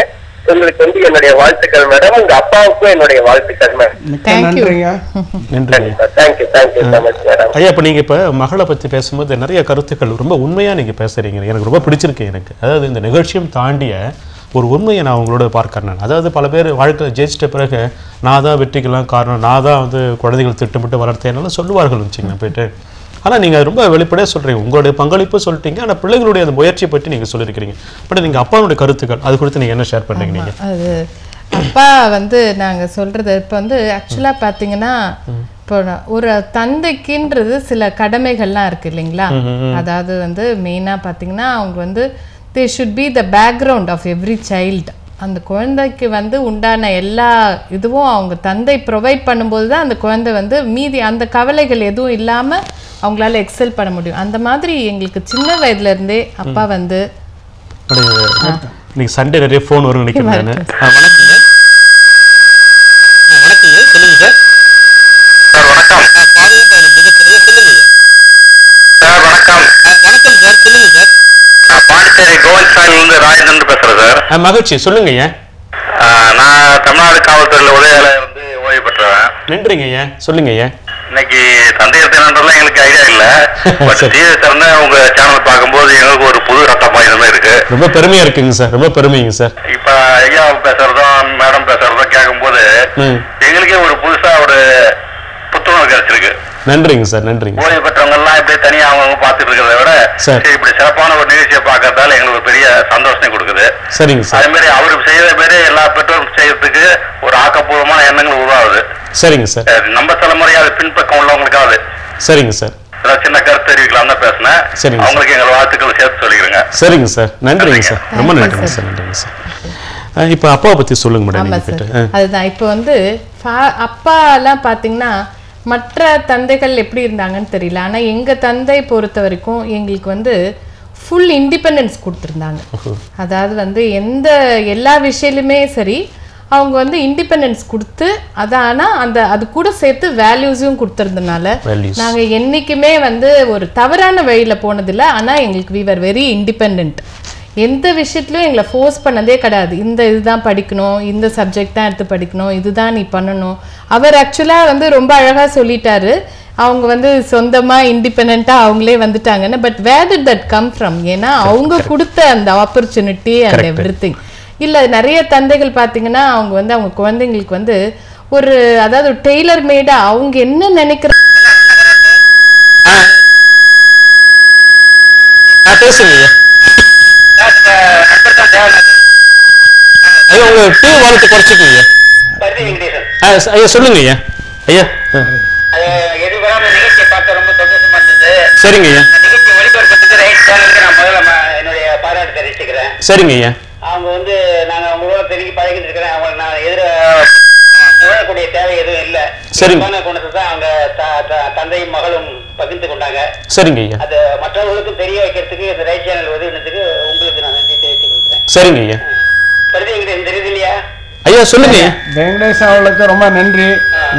உங்களுக்கு வந்து என்னுடைய வாழ்த்துக்கள் மேடம். உங்க அப்பாவுக்கும் என்னுடைய வாழ்த்துக்கள் மேடம். ஐயா, இப்ப நீங்க இப்ப மகளை பத்தி பேசும்போது நிறைய கருத்துக்கள் ரொம்ப உண்மையா நீங்க பேசுறீங்க. எனக்கு ரொம்ப பிடிச்சிருக்கு. எனக்கு அதாவது இந்த நிகழ்ச்சியும் தாண்டிய ஒரு உண்மையை நான் உங்களோட பார்க்கறேன். அதாவது பல பேர் வாழ்க்கையில் ஜெயிச்சிட்ட பிறகு நான் தான் வெற்றிக்கெல்லாம் காரணம், நான் தான் வந்து குழந்தைகள் திட்டமிட்டு வளர்த்தேன்னாலும் சொல்லுவார்கள் வச்சுங்க போயிட்டு. ஆனால் நீங்கள் ரொம்ப வெளிப்படையாக சொல்கிறீங்க, உங்களுடைய பங்களிப்பு சொல்லிட்டீங்க. ஆனால் பிள்ளைகளுடைய அந்த முயற்சியை பற்றி நீங்கள் சொல்லியிருக்கிறீங்க. பட் நீங்கள் அப்பாவுடைய கருத்துக்கள் அது குறித்து நீங்கள் என்ன ஷேர் பண்ணுறீங்க? நீங்கள் அது அப்பா வந்து நாங்கள் சொல்கிறது இப்போ வந்து ஆக்சுவலாக பார்த்தீங்கன்னா இப்போ ஒரு தந்தைக்குன்றது சில கடமைகள்லாம் இருக்குது இல்லைங்களா. அதாவது வந்து மெயினாக பார்த்தீங்கன்னா அவங்க வந்து they should be the background of every child. அந்த குழந்தைக்கு வந்து உண்டான எல்லா இதுவும் அவங்க தந்தை ப்ரொவைட் பண்ணும்போது தான் அந்த குழந்தை வந்து மீதி அந்த கவலைகள் எதுவும் இல்லாமல் அவங்களால எக்ஸல் பண்ண முடியும். அந்த மாதிரி எங்களுக்கு சின்ன வயதுலேருந்தே அப்பா வந்து நீங்கள் சண்டே நிறைய ஃபோன் வரும் நினைக்கிறேன். வணக்கங்க சொல்லுங்க சார். வணக்கம் சார். வணக்கம் சார், சொல்லுங்க சார். பாண்டிச்சேரி கோவிந்த் சாமி ராஜேந்திரன் பேசுறேன் சார். சார். மகிழ்ச்சி, சொல்லுங்க ஐயா. நான் தமிழ்நாடு காவல்துறையில் உதவியாளர் இருந்து ஓய்வு பெற்றவன். நன்றிங்க ஐயா, சொல்லுங்க ஐயா. இன்னைக்கு தந்தையர் தினம்ன்றலாம் எங்களுக்கு ஐடியா இல்ல. பட் டிவி திறந்து உங்க சேனல் பார்க்கும்போது எங்களுக்கு ஒரு புது ரத்தமா இதுமே இருக்கு. ரொம்ப பெருமையா இருக்குங்க சார், ரொம்ப பெருமைங்க சார். இப்ப ஐயா பேசுறதும் மேடம் பேசுறதும் கேட்கும்போது எங்களுக்கே ஒரு புதுசா ஒரு புத்துணர்வு கிடைச்சிருக்கு. நன்றிங்க சார், நன்றிங்க. ஓய்வு பெற்றவங்க எல்லாம் இப்படி தனியா அவங்க பார்த்துட்டு இருக்கிறத விட சரி இப்படி சிறப்பான ஒரு நிகழ்ச்சியை பார்க்கறதால எங்களுக்கு ஒரு பெரிய சந்தோஷம் கொடுக்குது. சரிங்க சார். அதே மாதிரி அவரு செய்யற மாதிரி எல்லா பெற்றோரும் செய்யறதுக்கு ஒரு ஆக்கப்பூர்வமான எண்ணங்கள் உருவாகுது. சரிங்க சார். நம்ம தலைமுறையா அது பின்பக்கம் உள்ளவங்களுக்காவது. சரிங்க சார். சின்ன கருத்து தெரிவிக்கலாம் தான் பேசினேன். சரிங்க. அவங்களுக்கு எங்கள் வாழ்த்துக்கள் சேர்த்து சொல்லிக்கிறேங்க. சரிங்க சார், நன்றிங்க சார், ரொம்ப நன்றிங்க சார், நன்றிங்க சார். இப்போ அப்பாவை பத்தி சொல்லுங்க மேடம். அதுதான் இப்போ வந்து அப்பா எல்லாம் பாத்தீங்கன்னா மற்ற தந்தைகள் எப்படி இருந்தாங்கன்னு தெரியல. ஆனா எங்க தந்தை பொறுத்த வரைக்கும் எங்களுக்கு வந்து ஃபுல் இண்டிபெண்டன்ஸ் கொடுத்துருந்தாங்க. அதாவது வந்து எல்லா விஷயலுமே சரி அவங்க வந்து இண்டிபெண்டன்ஸ் கொடுத்து அது கூட சேர்த்து வேல்யூஸும் கொடுத்துருந்தனால நாங்க என்னைக்குமே வந்து ஒரு தவறான வழியில போனதில்லை. ஆனா எங்களுக்கு we were very independent. எந்த விஷயத்துலையும் எங்களை ஃபோர்ஸ் பண்ணதே கிடையாது. இதுதான் படிக்கணும், இந்த சப்ஜெக்ட் தான் எடுத்து படிக்கணும், இதுதான் நீ பண்ணணும். அவர் ஆக்சுவலாக வந்து ரொம்ப அழகாக சொல்லிட்டாரு. அவங்க வந்து சொந்தமாக இண்டிபெண்ட்டாக அவங்களே வந்துட்டாங்கன்னு. But where did that come from? ஏன்னா அவங்க கொடுத்த அந்த ஆப்பர்ச்சுனிட்டி அண்ட் எவ்ரிதிங். இல்லை நிறைய தந்தைகள் பார்த்தீங்கன்னா அவங்க வந்து அவங்க குழந்தைங்களுக்கு வந்து அதாவது டெய்லர் மேடா அவங்க என்ன நினைக்கிற பேசுங்க ஐயா. உங்க டிவி வால்யூத்தை குறைச்சிக்கோங்க ஐயா. சொல்லுங்க ஐயா. ஐயா நிகழ்ச்சியை பார்த்து ரொம்ப சந்தோஷமா இருந்தது. சரிங்க ஐயா. நிகழ்ச்சி ஒளிபரப்பத்துக்கு ரைட் சேனலுக்கு நான் முதல்ல என்னுடைய பாராட்டு தெரிவிச்சுக்கிறேன். சரிங்க ஐயா. அவங்க வந்து நாங்க அவங்களோட பெருகி பழகிட்டு இருக்கிறேன். அவங்க நான் உணரக்கூடிய தேவை எதுவும் இல்லை. சரிங்க குணத்தை தான் அவங்க தந்தையும் மகளும் பகிர்ந்து கொண்டாங்க. சரிங்க ஐயா. அது மற்றவர்களுக்கும் தெரிய வைக்கிறதுக்கு இந்த ரைட் சேனல் உதவினதுக்கு உங்களுக்கு நான் நன்றி தெரிவித்துக் கொள்கிறேன். சரிங்க ஐயா. தெரியுது இல்லையா ஐயா? சொல்லுங்க. வெங்கடேஷ் அவர்களுக்கு ரொம்ப நன்றி.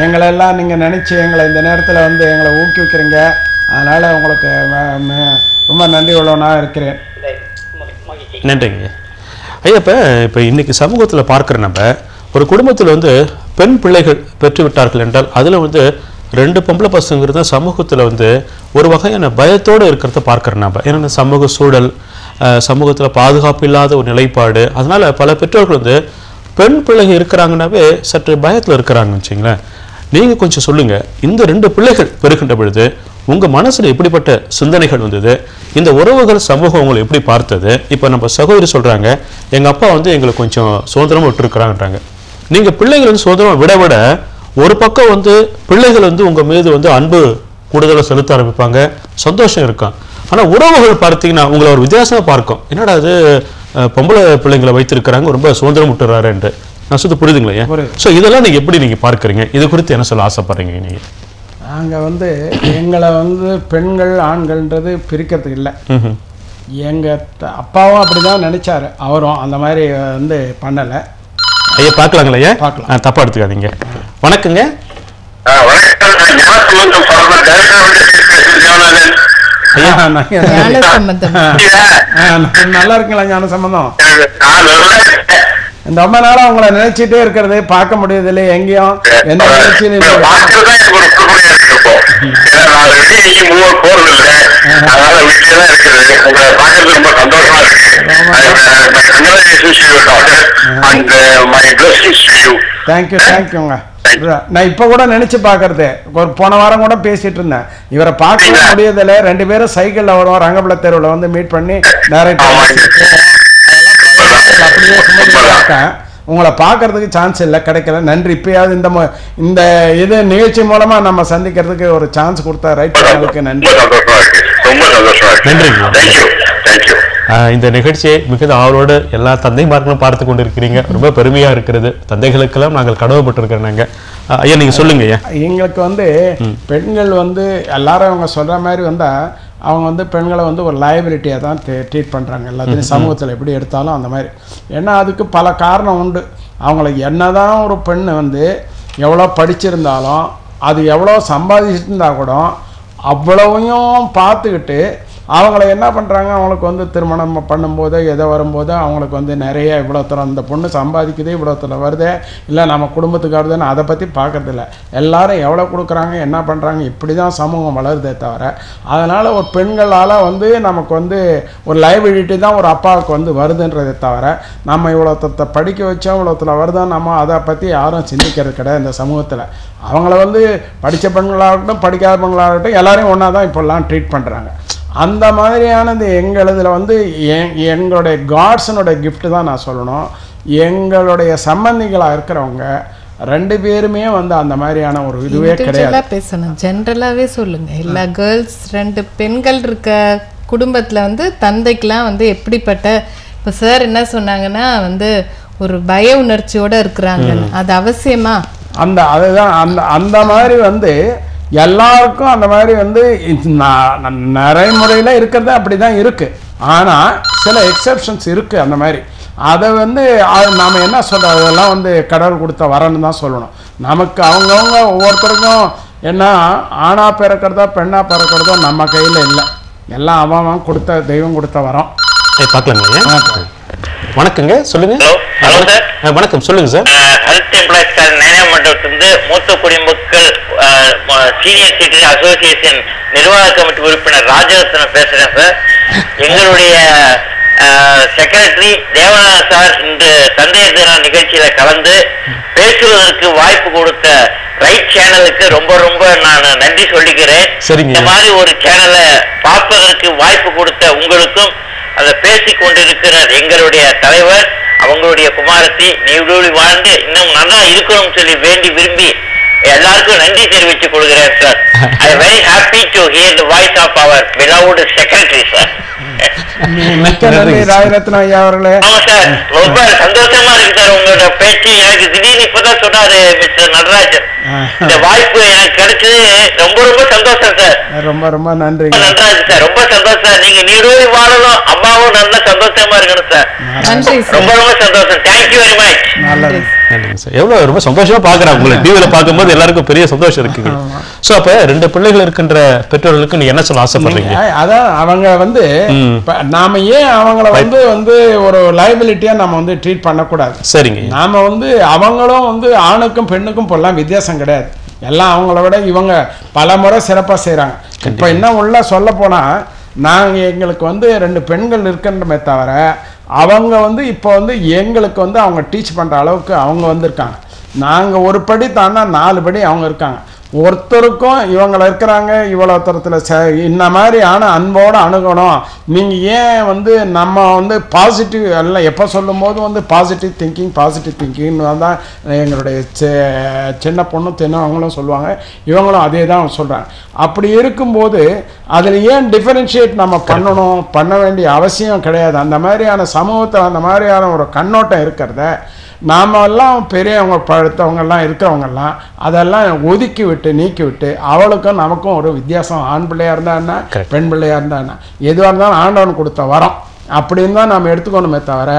எங்களை எல்லாம் நீங்க நினைச்சு எங்களை இந்த நேரத்துல வந்து எங்களை ஊக்குவிக்கிறீங்க. அதனால உங்களுக்கு ரொம்ப நன்றி உள்ளவனா இருக்கிறேன். நன்றிங்க ஐயா. இப்போ இன்னைக்கு சமூகத்தில் பார்க்குற நம்ம ஒரு குடும்பத்தில் வந்து பெண் பிள்ளைகள் பெற்று விட்டார்கள் என்றால் அதில் வந்து 2 பொம்பளை பசங்கிறது சமூகத்தில் வந்து ஒரு வகையான பயத்தோடு இருக்கிறத பார்க்குற நம்ம. ஏன்னா சமூக சூழல், சமூகத்தில் பாதுகாப்பு இல்லாத ஒரு நிலைப்பாடு, அதனால பல பெற்றோர்கள் வந்து பெண் பிள்ளைகள் இருக்கிறாங்கன்னாவே சற்று பயத்தில் இருக்கிறாங்கன்னு வச்சுங்களேன். நீங்கள் கொஞ்சம் சொல்லுங்கள், இந்த 2 பிள்ளைகள் பெறுகின்ற பொழுது உங்கள் மனசில் எப்படிப்பட்ட சிந்தனைகள் வந்தது? இந்த உறவுகள் சமூகம் உங்களை எப்படி பார்த்தது? இப்போ நம்ம சகோதரி சொல்கிறாங்க, எங்கள் அப்பா வந்து எங்களுக்கு கொஞ்சம் சுதந்திரமாக விட்டுருக்குறாங்கன்றாங்க. நீங்கள் பிள்ளைகள் வந்து சுதந்திரமாக விட ஒரு பக்கம் வந்து பிள்ளைகள் வந்து உங்கள் மீது வந்து அன்பு கூடுதலாக செலுத்த ஆரம்பிப்பாங்க, சந்தோஷம் இருக்கும். ஆனால் உறவுகள் பார்த்தீங்கன்னா உங்களை ஒரு வித்தியாசமாக பார்க்கும். என்னடா அது பொம்பளை பிள்ளைங்களை வைத்திருக்கிறாங்க, ரொம்ப சுதந்திரம் விட்டுறாரு என்று. நான் சொல்ல புரியுதுங்களா? ஸோ இதெல்லாம் நீங்கள் எப்படி நீங்கள் பார்க்குறீங்க? இது குறித்து என்ன சொல்ல ஆசைப்படுறீங்க நீங்கள்? நாங்கள் வந்து எங்களை வந்து பெண்கள் ஆண்கள்ன்றது பிரிக்கிறதுக்கு இல்லை. எங்கள் அப்பாவும் அப்படி தான் நினச்சாரு, அவரும் அந்த மாதிரி வந்து பண்ணலை. ஐயா பார்க்கலாங்களா? ஐயா பார்க்கலாம், தப்பாக எடுத்துக்காதீங்க. வணக்கங்க. நல்லா இருக்குங்களா ஞான சம்பந்தம்? இந்த ரொம்ப நாளா உங்களை நினைச்சிட்டே இருக்கிறது, பார்க்க முடியுது இல்லை எங்கேயும் எந்த நிகழ்ச்சியிலும். தேங்க்யூ தேங்க்யூங்க. நான் இப்ப கூட நினைச்சு பாக்குறது, ஒரு போன வாரம் கூட பேசிட்டு இருந்தேன், இவரை பார்க்க முடியதில்லை. 2 பேரும் சைக்கிள்ல வருவோம், ரங்கபல தெருவில் வந்து மீட் பண்ணி டைரக்டா அப்படியே சுமந்து உங்களை பார்க்கறதுக்கு சான்ஸ் இல்லை, கிடைக்கல. நன்றி. இப்பயாவது இந்த இது நிகழ்ச்சி மூலமா நம்ம சந்திக்கிறதுக்கு ஒரு சான்ஸ் கொடுத்தா ரைட் சேனலுக்கு நன்றி. இந்த நிகழ்ச்சியை மிகுந்த ஆவலோடு எல்லா தந்தைமார்களும் பார்த்து கொண்டு இருக்கிறீங்க, ரொம்ப பெருமையா இருக்கிறது. தந்தைகளுக்கெல்லாம் நாங்கள் கடவுப்பட்டிருக்கிறோம். ஐயா நீங்க சொல்லுங்க. ஐயா எங்களுக்கு வந்து பெண்கள் வந்து எல்லாரும் அவங்க சொல்ற மாதிரி வந்தா அவங்க வந்து பெண்களை வந்து ஒரு லைபிலிட்டியாக தான் ட்ரீட் பண்ணுறாங்க எல்லாத்தையும் சமூகத்தில் எப்படி எடுத்தாலும் அந்த மாதிரி. ஏன்னா அதுக்கு பல காரணம் உண்டு. அவங்களுக்கு என்னதான் ஒரு பெண் வந்து எவ்வளோ படிச்சிருந்தாலும் அது எவ்வளோ சம்பாதிச்சிருந்தா கூட அவ்வளவையும் பார்த்துக்கிட்டு அவங்கள என்ன பண்ணுறாங்க, அவங்களுக்கு வந்து திருமணம் பண்ணும்போது எதை வரும்போது அவங்களுக்கு வந்து நிறைய இவ்வளோ தரம் இந்த பொண்ணு சம்பாதிக்குது, இவ்வளோ தரம் வருது, இல்லை நம்ம குடும்பத்துக்கு வருதுன்னு அதை பற்றி பார்க்கறதில்ல. எல்லாரும் எவ்வளோ கொடுக்குறாங்க, என்ன பண்ணுறாங்க, இப்படி தான் சமூகம் வளருதே தவிர, அதனால் ஒரு பெண்களால் வந்து நமக்கு வந்து ஒரு லைபிலிட்டி தான் ஒரு அப்பாவுக்கு வந்து வருதுன்றதை தவிர, நம்ம இவ்வளோத்தை படிக்க வச்சோம் இவ்வளோத்தில் வருதான் நம்ம அதை பற்றி யாரும் சிந்திக்கிறது கிடையாது இந்த சமூகத்தில். அவங்கள வந்து படித்த பெண்களாகட்டும் படிக்காத பெண்களாகட்டும் எல்லாரையும் ஒன்றா தான் இப்போல்லாம் ட்ரீட் பண்ணுறாங்க. அந்த மாதிரியானது எங்களதில் வந்து எங்களுடைய காட்ஸனுடைய கிஃப்ட் தான் நான் சொல்லணும். எங்களுடைய சம்பந்திகளாக இருக்கிறவங்க 2 பேருமே வந்து அந்த மாதிரியான ஒரு இதுவே கிடையாது. பேசணும், ஜென்ரலாகவே சொல்லுங்க. எல்லா கேர்ள்ஸ் 2 பெண்கள் இருக்க குடும்பத்தில் வந்து தந்தைக்கெலாம் வந்து எப்படிப்பட்ட, இப்போ சார் என்ன சொன்னாங்கன்னா வந்து ஒரு பய உணர்ச்சியோடு இருக்கிறாங்க, அது அவசியமா? அதுதான் அந்த மாதிரி வந்து எல்லாருக்கும் அந்த மாதிரி வந்து நடைமுறையில் இருக்கிறது அப்படி தான் இருக்குது. ஆனால் சில எக்ஸெப்ஷன்ஸ் இருக்குது அந்த மாதிரி. அதை வந்து நாம் என்ன சொல்கிறோம், அதெல்லாம் வந்து கடவுள் கொடுத்த வரன்னு தான் சொல்லணும். நமக்கு அவங்கவுங்க ஒவ்வொருத்தருக்கும் என்ன ஆணாக பிறக்கிறதோ பெண்ணாக பிறக்கிறதோ நம்ம கையில் இல்லை, எல்லாம் அவன் கொடுத்த தெய்வம் கொடுத்த வரோம். பார்க்கலாங்களா? வணக்கங்க, சொல்லுங்க. Hello sir. வணக்கம், சொல்லுங்க சார். ஹெல்த் எம்ப்ளாய்ஸ் நிலைய மண்டபத்திலிருந்து மூத்த குடிமக்கள் சீனியர் சிட்டிசன் அசோசியேஷன் நிர்வாக கமிட்டி உறுப்பினர் ராஜரத்னம் பேசுறேன் சார். எங்களுடைய செக்ரட்டரி தேவநாதன் சார் இன்று தந்தையர் தின நிகழ்ச்சியில கலந்து பேசுவதற்கு வாய்ப்பு கொடுத்த ரைட் சேனலுக்கு ரொம்ப ரொம்ப நான் நன்றி சொல்லிக்கிறேன். இந்த மாதிரி ஒரு சேனலை பார்ப்பதற்கு வாய்ப்பு கொடுத்த உங்களுக்கும், அதை பேசிக் கொண்டிருக்கிற எங்களுடைய தலைவர் அவங்களுடைய குமாரத்தி நீடூழி வாழ்ந்து இன்னும் நல்லா இருக்கணும்னு சொல்லி வேண்டி விரும்பி எல்லாருக்கும் நன்றி தெரிவித்துக் கொள்கிறேன் sir. I am very happy to hear the voice of our beloved secretary sir. Rajaratnam ஐயா அவர்களே. ஆமா சார், ரொம்ப சந்தோஷமா இருக்கு சார் உங்களோட பேச்சு. எனக்கு திடீர்னு இப்பதான் சொன்னாரு மிஸ்டர் நடராஜன், இந்த வாய்ப்பு எனக்கு கிடைச்சது ரொம்ப ரொம்ப சந்தோஷம் சார். ரொம்ப ரொம்ப நன்றி. நன்றாச்சு சார், ரொம்ப சந்தோஷம் சார். நீங்க நீடூழி வாழணும், அம்மாவும் நல்லா சந்தோஷமா இருக்கணும் சார். ரொம்ப ரொம்ப சந்தோஷம். Thank you very much. நல்லது. நன்றிங்க சார். எவ்வளவு ரொம்ப சந்தோஷமா பாக்குறாங்க உங்களை டிவியில பார்க்கும்போது எல்லாருக்கும் பெரிய சந்தோஷம் இருக்குங்க. சோ அப்ப 2 பிள்ளைகள் இருக்கின்ற பெற்றோர்களுக்கு நீங்க என்ன சொல்ல ஆசைப்படுறீங்க? அதான் அவங்க வந்து நாம ஏன் அவங்கள வந்து வந்து ஒரு லைபிலிட்டியா நம்ம வந்து ட்ரீட் பண்ணக்கூடாது. சரிங்க. நாம வந்து அவங்களும் வந்து ஆணுக்கும் பெண்ணுக்கும் இப்பெல்லாம் வித்தியாசம் கிடையாது. எல்லாம் அவங்கள விட இவங்க பல முறை சிறப்பாக செய்கிறாங்க. இப்போ என்ன உள்ள சொல்ல போனால், நாங்கள் எங்களுக்கு வந்து 2 பெண்கள் இருக்கின்றமே தவிர அவங்க வந்து இப்போ வந்து எங்களுக்கு வந்து அவங்க டீச் பண்ணுற அளவுக்கு அவங்க வந்திருக்காங்க. நாங்கள் ஒரு படி தானா 4 படி அவங்க இருக்காங்க. ஒருத்தருக்கும் இவங்களை இருக்கிறாங்க இவ்வளோ தரத்தில் இந்த மாதிரி ஆனால் அன்போடு அணுகணும். நீங்கள் ஏன் வந்து நம்ம வந்து பாசிட்டிவ் எல்லாம் எப்போ சொல்லும் போது வந்து பாசிட்டிவ் திங்கிங்னு தான் எங்களுடைய சின்ன பொண்ணு அவங்களும் சொல்லுவாங்க, இவங்களும் அதே தான் சொல்கிறாங்க. அப்படி இருக்கும்போது அதில் ஏன் டிஃபரன்ஷியேட் நம்ம பண்ண வேண்டிய அவசியம் கிடையாது. அந்த மாதிரியான சமூகத்தில் அந்த மாதிரியான ஒரு கண்ணோட்டம் இருக்கிறத நாமெல்லாம் பெரியவங்க படுத்தவங்கெல்லாம் இருக்கிறவங்கெல்லாம் அதெல்லாம் ஒதுக்கி விட்டு நீக்கி விட்டு அவளுக்கும் நமக்கும் ஒரு வித்தியாசம். ஆண் பிள்ளையாக இருந்தா என்ன, பெண் பிள்ளையாக இருந்தா என்ன, எதுவாக இருந்தாலும் ஆண்டவன் கொடுத்த வரம் அப்படின்னு தான் நம்ம எடுத்துக்கணுமே தவிர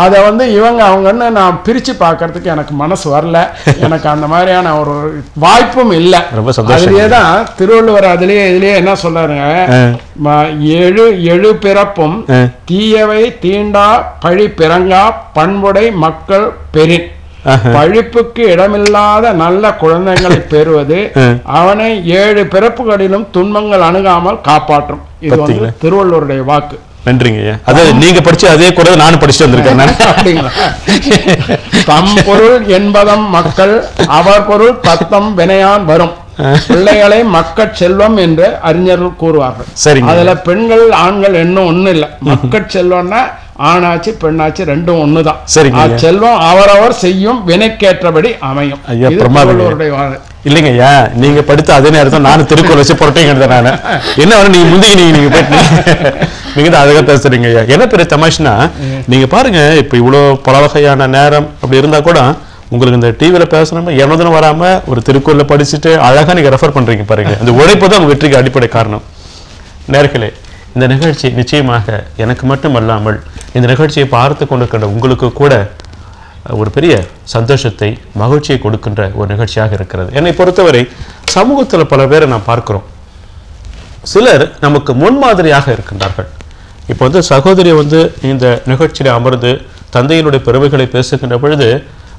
அதை வந்து இவங்க அவங்கன்னு நான் பிரித்து பார்க்கறதுக்கு எனக்கு மனசு வரல. எனக்கு அந்த மாதிரியான ஒரு வாய்ப்பும் இல்லை. அதுலேயே தான் திருவள்ளுவர் இதுலேயே என்ன சொல்றாருங்க, எழு பிறப்பும் தீயவை தீண்டா பழி பிறங்கா பண்புடை மக்கள் பெரின், பழிப்புக்கு இடமில்லாத நல்ல குழந்தைகளை பெறுவது அவனை 7 பிறப்புகளிலும் துன்பங்கள் அணுகாமல் காப்பாற்றும். இது வந்து திருவள்ளுவருடைய வாக்கு. நன்றிங்க. அதாவது நீங்க படிச்சு அதே கூட நானும் படிச்சுட்டு வந்திருக்கேன். தம் பொருள் என்பதம் மக்கள் அவர் பொருள் தத்தம் வினையான் வரும், பிள்ளைகளை மக்கட் செல்வம் என்று அறிஞர்கள் கூறுவார்கள். சரி, அதுல பெண்கள் ஆண்கள் இன்னும் ஒண்ணு இல்லை. மக்கட் செல்வம்னா ஆணாச்சு பெண்ணாச்சு ரெண்டும் ஒண்ணுதான். சரி, செல்வம் அவரவர் செய்யும் வினைக்கேற்றபடி அமையும். இல்லைங்க ஐயா, நீங்க படித்த அதே நேரத்தில் நானும் திருக்குறள் வச்சு புரட்டைங்க. நானு என்ன நீங்க முந்திக்கு நீங்க போயிட்டு நீங்க தான் அதுக்காக பேசுறீங்க ஐயா. என்ன பெரிய தமாஷ்னா நீங்க பாருங்க, இப்ப இவ்வளவு பல வகையான நேரம் அப்படி இருந்தா கூட உங்களுக்கு இந்த டிவியில பேசணும் என்னதுன்னு வராம ஒரு திருக்குறளை படிச்சுட்டு அழகா நீங்க ரெஃபர் பண்றீங்க பாருங்க. அந்த உழைப்பு தான் உங்க வெற்றிக்கு அடிப்படை காரணம். நேர்களே, இந்த நிகழ்ச்சி நிச்சயமாக எனக்கு மட்டும் அல்லாமல் இந்த நிகழ்ச்சியை பார்த்து கொண்டிருக்கின்ற உங்களுக்கு கூட ஒரு பெரிய சந்தோஷத்தை மகிழ்ச்சியை கொடுக்கின்ற ஒரு நிகழ்ச்சியாக இருக்கிறது. என்னை பொறுத்தவரை சமூகத்தில் பல பேரை நான் பார்க்கிறோம். சிலர் நமக்கு முன்மாதிரியாக இருக்கின்றார்கள். இப்போ வந்து சகோதரி வந்து இந்த நிகழ்ச்சியில் அமர்ந்து தந்தையினுடைய பெருமைகளை பேசுகின்ற பொழுது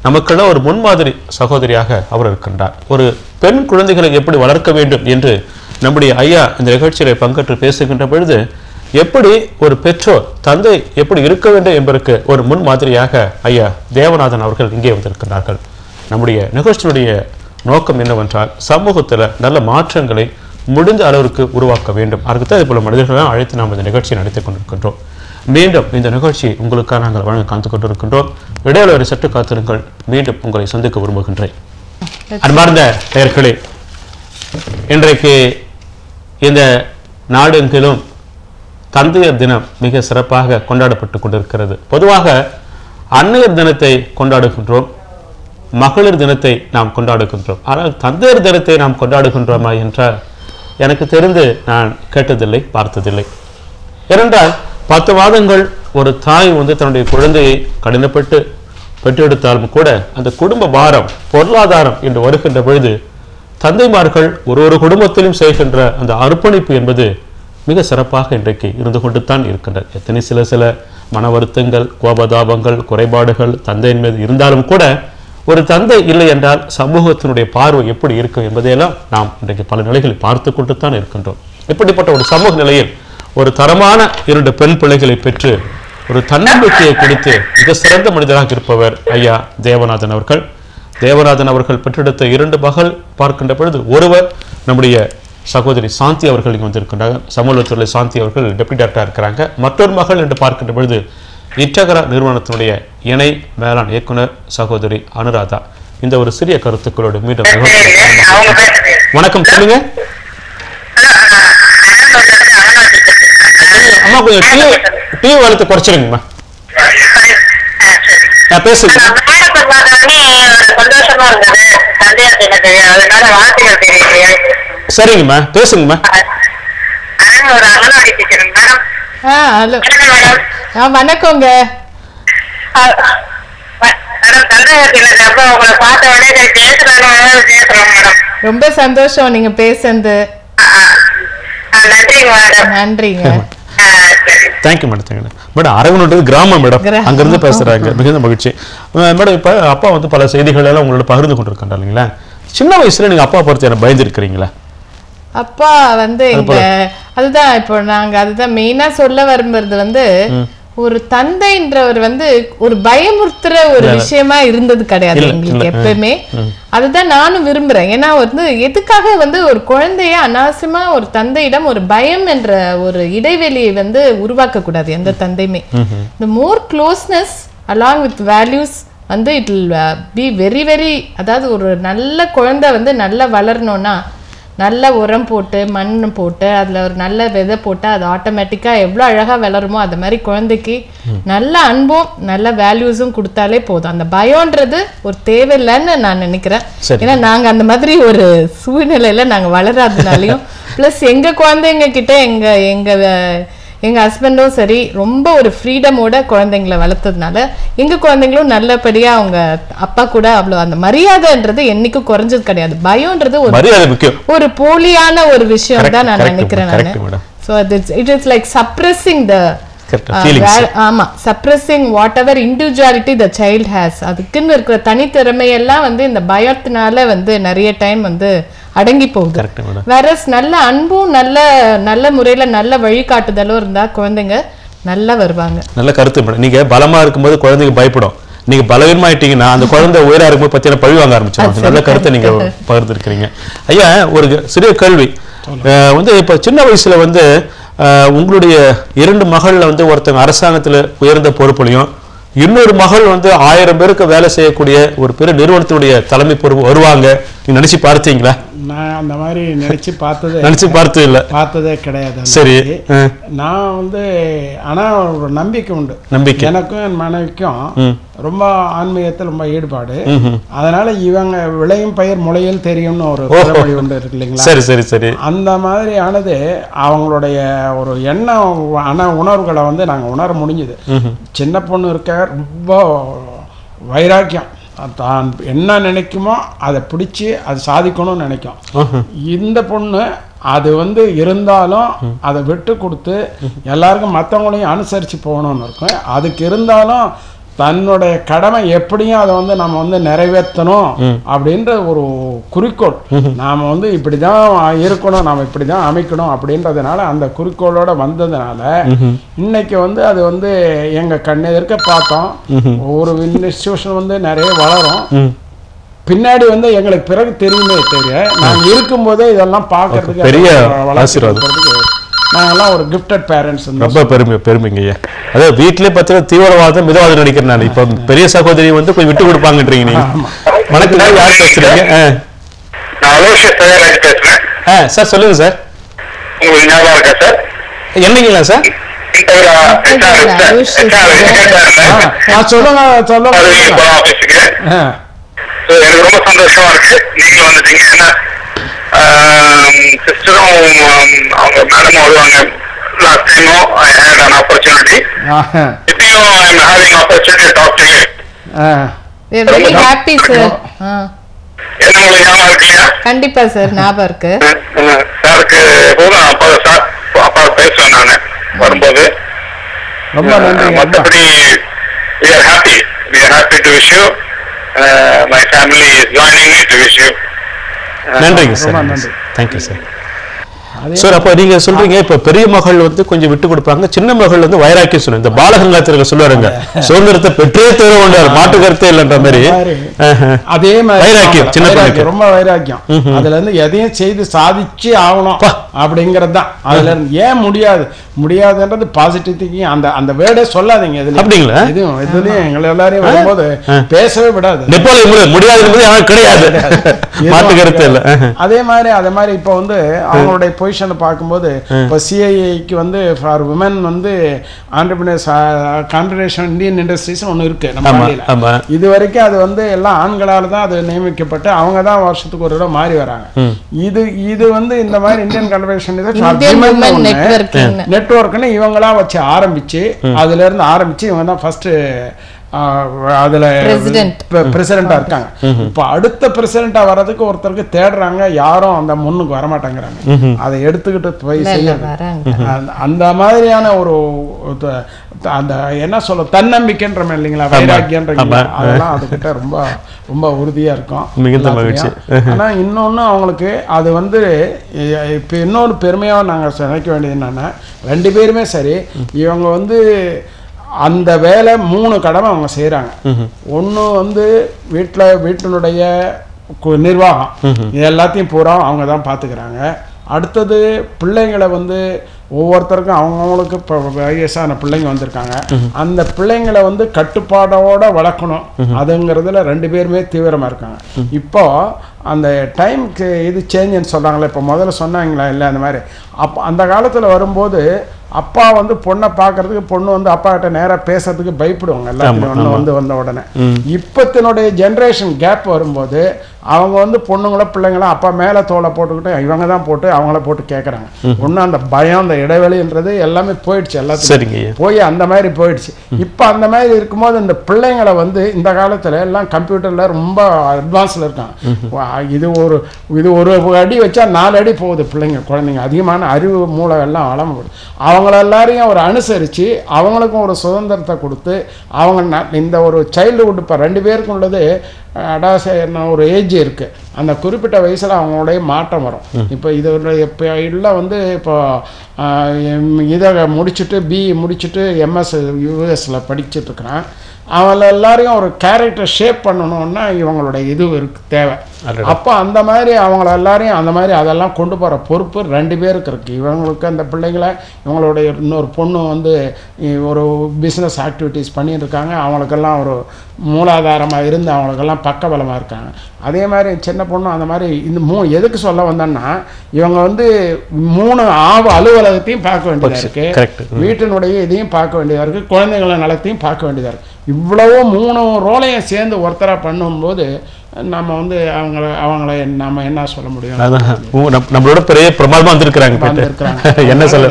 நமக்கெல்லாம் ஒரு முன்மாதிரி சகோதரியாக அவர் இருக்கின்றார். ஒரு பெண் குழந்தைகளை எப்படி வளர்க்க வேண்டும் என்று நம்முடைய ஐயா இந்த நிகழ்ச்சியில பங்கேற்று பேசுகின்ற பொழுது எப்படி ஒரு பெற்றோர் தந்தை எப்படி இருக்க வேண்டும் என்பதற்கு ஒரு முன்மாதிரியாக ஐயா தேவநாதன் அவர்கள் இங்கே வந்திருக்கிறார்கள். நம்முடைய நிகழ்ச்சியினுடைய நோக்கம் என்னவென்றால் சமூகத்தில் நல்ல மாற்றங்களை முடிந்த அளவிற்கு உருவாக்க வேண்டும். அதுக்கு இதே போல மனிதர்களாக அழைத்து நாம் இந்த நிகழ்ச்சியை நடத்திக் கொண்டிருக்கின்றோம். மீண்டும் இந்த நிகழ்ச்சியை உங்களுக்காக நாங்கள் வழங்க காத்து கொண்டிருக்கின்றோம். இடையில ஒரு சற்று காத்திருங்கள். மீண்டும் உங்களை சந்திக்க விரும்புகின்றேன். அன்பார்ந்த நேயர்களே, இன்றைக்கு இந்த நாடெங்கிலும் தந்தையர் தினம் மிக சிறப்பாக கொண்டாடப்பட்டு கொண்டிருக்கிறது. பொதுவாக அன்னையர் தினத்தை கொண்டாடுகின்றோம், மகளிர் தினத்தை நாம் கொண்டாடுகின்றோம். ஆனால் தந்தையர் தினத்தை நாம் கொண்டாடுகின்றோமா என்றால் எனக்கு தெரிந்து நான் கேட்டதில்லை, பார்த்ததில்லை. ஏனென்றால் 10 மாதங்கள் ஒரு தாய் வந்து தன்னுடைய குழந்தையை கடினப்பட்டு பெற்றெடுத்தாலும் கூட அந்த குடும்ப பாரம், பொருளாதாரம் என்று வருகின்ற பொழுது தந்தைமார்கள் ஒரு குடும்பத்திலும் செய்கின்ற அந்த அர்ப்பணிப்பு என்பது மிக சிறப்பாக இன்றைக்கு இருந்து கொண்டு தான் இருக்கின்றது. எத்தனை சில மன வருத்தங்கள், கோபதாபங்கள், குறைபாடுகள் தந்தையின் மீது இருந்தாலும் கூட ஒரு தந்தை இல்லை என்றால் சமூகத்தினுடைய பார்வை எப்படி இருக்கும் என்பதையெல்லாம் நாம் இன்றைக்கு பல நிலைகளில் பார்த்து கொண்டு தான் இருக்கின்றோம். இப்படிப்பட்ட ஒரு சமூக நிலையில் ஒரு தரமான 2 பெண் பிள்ளைகளை பெற்று ஒரு தன்னம்பிக்கையை கொடுத்து மிக சிறந்த மனிதராக இருப்பவர் ஐயா தேவநாதன் அவர்கள். தேவநாதன் அவர்கள் பெற்றெடுத்த 2 மகள் பார்க்கின்ற பொழுது ஒருவர் நம்முடைய சகோதரி சாந்தி அவர்கள் இங்கே வந்திருக்கின்றாங்க. சமூகத்துறை சாந்தி அவர்கள் டெப்டி டைரக்டராக இருக்கிறாங்க. மற்றொரு மகள் என்று பார்க்கின்ற பொழுது இட்டகரா நிறுவனத்தினுடைய இணை மேலாண் இயக்குனர் சகோதரி அனுராதா. இந்த ஒரு சிறிய கருத்துக்களோடு மீண்டும் வணக்கம் சொல்லுங்க. அம்மா கொஞ்சம் டிவி வளர்த்து குறைச்சிருங்கம்மா, பேசுங்க. சரிங்கம்மா, பேசுங்கம்மா. ஹலோ, வணக்கங்க. ரொம்ப சந்தோஷம் நீங்க பேசுறது. நன்றிங்க. Thank you madam. மேடம் அரவணுன்றது கிராமம் மேடம், அங்கிருந்து பேசுறாங்க. மிகுந்த மகிழ்ச்சி மேடம். இப்ப அப்பா வந்து பல செய்திகள் எல்லாம் உங்களோட பகிர்ந்து கொண்டிருக்காங்க இல்லைங்களா? சின்ன வயசுல நீங்க அப்பா பொறுத்து என்ன பயந்து இருக்கிறீங்களா? அப்பா வந்து எங்க அதுதான் இப்போ நாங்க அதுதான் மெயினா சொல்ல வரும்போது வந்து ஒரு தந்தைன்றவர் வந்து ஒரு பயமுறுத்துற ஒரு விஷயமா இருந்தது கிடையாது எங்களுக்கு எப்பவுமே. அதுதான் நானும் விரும்புறேன். ஏன்னா வந்து எதுக்காக வந்து ஒரு குழந்தைய அனாவசியமா ஒரு தந்தையிடம் ஒரு பயம் என்ற ஒரு இடைவெளியை வந்து உருவாக்க கூடாது எந்த தந்தையுமே. இந்த மோர் க்ளோஸ்னஸ் அலாங் வித் வேல்யூஸ் வந்து it will be very very, அதாவது ஒரு நல்ல குழந்தை வந்து நல்லா வளரணும்னா நல்ல உரம் போட்டு மண் போட்டு அதில் ஒரு நல்ல விதை போட்டு அது ஆட்டோமேட்டிக்காக எவ்வளோ அழகாக வளருமோ அது மாதிரி குழந்தைக்கு நல்ல அன்பும் நல்ல வேல்யூஸும் கொடுத்தாலே போதும். அந்த பயம்ன்றது ஒரு தேவையில்லைன்னு நான் நினைக்கிறேன். ஏன்னா நாங்கள் அந்த மாதிரி ஒரு சூழ்நிலையில் நாங்கள் வளராதனாலையும் ப்ளஸ் எங்கள் குழந்தைங்க கிட்ட எங்கள் ஹஸ்பண்டும் சரி ரொம்ப ஒரு ஃப்ரீடமோட குழந்தைங்களை வளர்த்ததுனால எங்கள் குழந்தைங்களும் நல்லபடியாக அவங்க அப்பா கூட அவ்வளோ அந்த மரியாதைன்றது என்னைக்கும் குறைஞ்சது கிடையாது. பயம்ன்றது ஒரு போலியான ஒரு விஷயம் தான் நான் நினைக்கிறேன் நான். So it is like suppressing the ஆமா, suppressing what ever individuality the child has. அதுக்குன்னு இருக்கிற தனித்திறமையெல்லாம் வந்து இந்த பயத்தினால வந்து நிறைய டைம் வந்து அடங்கி போகுது. வேற நல்ல அன்பும் நல்ல முறையில நல்ல வழிகாட்டுதலும் இருந்தா குழந்தைங்க நல்லா வருவாங்க. நல்ல கருத்து மேடம். நீங்க பலமா இருக்கும்போது குழந்தைங்க பயப்படும், நீங்க பலவீனமாயிட்டீங்கன்னா அந்த குழந்தை உயரா இருக்கும்போது பத்தின பழி வாங்க ஆரம்பிச்சிடும். நல்ல கருத்தை நீங்க பகிர்ந்துருக்கிறீங்க ஐயா. ஒரு சிறிய கேள்வி வந்து இப்ப சின்ன வயசுல வந்து உங்களுடைய 2 மகள்ல வந்து ஒருத்தங்க அரசாங்கத்துல உயர்ந்த பொறுப்புலையும் இன்னொரு மகள் வந்து 1000 பேருக்கு வேலை செய்யக்கூடிய ஒரு பெரிய நிறுவனத்தினுடைய தலைமை பொறுப்பு வருவாங்க. நீங்க நினைச்சு பார்த்தீங்களா? நான் அந்த மாதிரி நினைச்சு பார்த்ததே கிடையாது. சரி, நான் வந்து ஆனா ஒரு நம்பிக்கை உண்டு. எனக்கும் என் மனைவிக்கும் ரொம்ப ஆன்மீகத்தில் ரொம்ப ஈடுபாடு. அதனால இவங்க விளையும் பயிர் முளையில் தெரியும்னு ஒரு பழமொழி உண்டு இருக்கு இல்லைங்களா? சரி சரி சரி. அந்த மாதிரி ஆனது அவங்களுடைய ஒரு உணர்வுகளை வந்து நாங்கள் உணர முடிஞ்சுது. சின்ன பொண்ணு இருக்க ரொம்ப வைராக்கியம், தான் என்ன நினைக்குமோ அதை பிடிச்சி அது சாதிக்கணும்னு நினைக்கும். இந்த பொண்ணு அது வந்து இருந்தாலும் அதை விட்டு கொடுத்து எல்லாருக்கும் மற்றவங்களையும் அனுசரித்து போகணும்னு இருக்கும். அதுக்கு இருந்தாலும் தன்னுடைய கடமை எப்படியும் அதை வந்து நம்ம வந்து நிறைவேற்றணும் அப்படின்ற ஒரு குறிக்கோள். நாம் வந்து இப்படி தான் இருக்கணும், நாம் இப்படி தான் அமைக்கணும் அப்படின்றதுனால அந்த குறிக்கோளோட வந்ததுனால இன்னைக்கு வந்து அது வந்து எங்கள் கண்ணெதிர்க்க பார்த்தோம். ஒவ்வொரு இன்ஸ்டிடியூஷன் வந்து நிறைய வளரும். பின்னாடி வந்து எங்களுக்கு பிறகு தெரியுமே தெரிய நாங்கள் இருக்கும்போதே இதெல்லாம் பார்க்கறதுக்கு பெரிய ஆசீர்வாதம். நாங்கெல்லாம் ஒரு கிஃப்டட் பேரண்ட்ஸ். ரொம்ப பெருமைங்க ஐயா. அதாவது வீட்டிலே பார்த்தீங்கன்னா தீவிரவாதம் மிதவாதம் நினைக்கிறேன் நான். இப்போ பெரிய சகோதரி வந்து கொஞ்சம் விட்டு கொடுப்பாங்கன்றீங்க நீங்க. வணக்கம், யார் பேசுறீங்க? சார் சொல்லுங்க சார். என்னங்களா சார்? சொல்லுங்க. எனக்கு ரொம்ப சந்தோஷமா இருக்கு நீங்க வந்துட்டீங்க. ஏன்னா சிஸ்டரும் அவங்க மேடமும் வருவாங்க. லாஸ்ட் டைமும் ஐ ஹேட் an opportunity. இப்பயும் I am having opportunity to talk to you. We are very happy sir. என்ன உங்களுக்கு ஞாபகம் இருக்குல்லையா? கண்டிப்பா சார் ஞாபகம் இருக்கு. சாருக்கு எப்போதும் அப்பா பேசுவேன் நான் வரும்போது. ரொம்ப நன்றி. மற்றபடி we are happy to wish you. My family is joining me to wish you. நன்றிங்க சார். Thank you sir. சார் அப்போ நீங்க சொல்றீங்க இப்ப பெரிய மகள் வந்து கொஞ்சம் விட்டு கொடுப்பாங்க, சின்ன மகள் வந்து வைராக்கியம் சொல்லுங்க. இந்த பாலகங்காத்திரர்கள் சொல்லுவாருங்க, சுதந்திரத்தை பெற்றே தர வேண்டார், மாட்டு கருத்தே இல்லைன்ற மாதிரி. அதே மாதிரி வைராக்கியம், சின்ன பிள்ளைக்கு ரொம்ப வைராக்கியம். அதுல இருந்து எதையும் செய்து சாதிச்சு ஆகணும் அப்படிங்கிறது தான். அதுல இருந்து ஏன் முடியாதுன்றது பாசிட்டிவ் திங்கிங். அந்த வேர்டே சொல்லாதீங்க அப்படிங்களா? இதுலயும் எங்களை எல்லாரையும் வரும்போது பேசவே விடாது. முடியாது கிடையாது, மாட்டு கருத்து இல்லை. அதே மாதிரி இப்ப வந்து அவங்களுடைய பொசிஷனை பார்க்கும்போது இப்போ சிஐஏக்கு வந்து ஃபார் விமன் வந்து ஆண்டர்பிரினர்ஸ் கான்ஃபெடரேஷன் இந்தியன் இண்டஸ்ட்ரீஸ் ஒன்று இருக்கு நம்ம நாட்டில். இது வரைக்கும் அது வந்து எல்லாம் ஆண்களால் தான் அது நியமிக்கப்பட்டு அவங்க தான் வருஷத்துக்கு ஒரு தடவை மாறி வராங்க. இது வந்து இந்த மாதிரி இந்தியன் கான்ஃபெடரேஷன் நெட்வொர்க்னு இவங்களா வச்சு ஆரம்பிச்சு அதுல இருந்து ஆரம்பிச்சு இவங்க தான் ஃபர்ஸ்ட் அதுல பிரசிடென்டா இருக்காங்க. இப்ப அடுத்த பிரசிடென்டா வர்றதுக்கு ஒருத்தருக்கு தேடுறாங்க, யாரும் அந்த முன்னுக்கு வரமாட்டேங்கிறாங்க. அதை எடுத்துக்கிட்டு போய் செய்யறாங்க. அந்த மாதிரியான ஒரு அந்த என்ன சொல்ல தன்னம்பிக்கைன்ற இல்லைங்களா, வைராக்கியன்றீங்களா, அதெல்லாம் அதுகிட்ட ரொம்ப ரொம்ப உறுதியா இருக்கும். ஆனா இன்னொன்னு அவங்களுக்கு அது வந்து இப்ப இன்னொரு பெருமையா நாங்க நினைக்க வேண்டியது என்னன்னா, 2 பேருமே சரி இவங்க வந்து அந்த வேலை 3 கடமை அவங்க செய்கிறாங்க. ஒன்று வந்து வீட்டினுடைய நிர்வாகம் இது எல்லாத்தையும் பூரா அவங்க தான் பார்த்துக்கிறாங்க. அடுத்தது பிள்ளைங்களை வந்து ஒவ்வொருத்தருக்கும் அவங்கவுங்களுக்கு இப்போ வயசான பிள்ளைங்க வந்திருக்காங்க, அந்த பிள்ளைங்களை வந்து கட்டுப்பாடோட வளர்க்கணும். அதுங்கிறதுல 2 பேருமே தீவிரமாக இருக்காங்க. இப்போ அந்த டைமுக்கு இது சேஞ்சுன்னு சொல்கிறாங்களே, இப்போ முதல்ல சொன்னாங்களா இல்லை அந்த மாதிரி. அப்போ அந்த காலத்தில் வரும்போது அப்பா வந்து பொண்ணை பார்க்கறதுக்கு பொண்ணு வந்து அப்பா கிட்ட நேராக பேசுறதுக்கு பயப்படுவாங்க எல்லாத்தையும் ஒன்று வந்த உடனே. இப்பத்தினுடைய ஜென்ரேஷன் கேப் வரும்போது அவங்க வந்து பொண்ணுங்கள பிள்ளைங்கள அப்பா மேலே தோலை போட்டுக்கிட்டு இவங்க தான் போட்டு அவங்கள போட்டு கேட்குறாங்க. ஒன்றும் அந்த பயம் அந்த இடைவெளின்றது எல்லாமே போயிடுச்சு, எல்லாத்துக்கும் போய் அந்த மாதிரி போயிடுச்சு. இப்போ அந்த மாதிரி இருக்கும்போது இந்த பிள்ளைங்களை வந்து இந்த காலத்தில் எல்லாம் கம்ப்யூட்டரில் ரொம்ப அட்வான்ஸில் இருக்காங்க. இது ஒரு அடி வச்சா 4 அடி போகுது பிள்ளைங்க குழந்தைங்க. அதிகமான அறிவு மூளை எல்லாம் வளமுது. அவங்கள எல்லாரையும் ஒரு அனுசரித்து அவங்களுக்கும் ஒரு சுதந்திரத்தை கொடுத்து அவங்க இந்த ஒரு சைல்டுஹுட் இப்போ 2 பேருக்கும் உள்ளது ஒரு ஏஜ் இருக்கு. அந்த குறிப்பிட்ட வயசுல அவங்களுடைய மாற்றம் வரும். இப்போ இதோடைய இப்போ இல்லை வந்து இப்போ இதை முடிச்சுட்டு பிஇ முடிச்சுட்டு எம்எஸ் யூஎஸ்ல படிச்சுட்டு இருக்கிறான். அவங்கள எல்லாரையும் ஒரு கேரக்டர் ஷேப் பண்ணணும்னா இவங்களுடைய இது தேவை. அப்போ அந்த மாதிரி அவங்கள எல்லாரையும் அந்த மாதிரி அதெல்லாம் கொண்டு போகிற பொறுப்பு 2 பேருக்கு இருக்குது. இவங்களுக்கு அந்த பிள்ளைங்களை இவங்களுடைய இன்னொரு பொண்ணு வந்து ஒரு பிஸ்னஸ் ஆக்டிவிட்டீஸ் பண்ணிட்டு இருக்காங்க. அவங்களுக்கெல்லாம் ஒரு மூலாதாரமாக இருந்து அவங்களுக்கெல்லாம் பக்கபலமாக இருக்காங்க. அதே மாதிரி சின்ன பொண்ணு அந்த மாதிரி இந்த எதுக்கு சொல்ல வந்தோன்னா இவங்க வந்து 3 அலுவலகத்தையும் பார்க்க வேண்டியதாக இருக்குது, வீட்டினுடைய இதையும் பார்க்க வேண்டியதாக இருக்குது, குழந்தைங்கள நலத்தையும் பார்க்க வேண்டியதாக இருக்குது. இவ்வளவோ 3 ரோலையும் சேர்ந்து ஒருத்தராக பண்ணும்போது நம்ம வந்து அவங்கள நம்ம என்ன சொல்ல முடியும்? நம்மளோட பெரிய பிரமாதமா வந்திருக்கிறாங்க. என்ன சொல்ல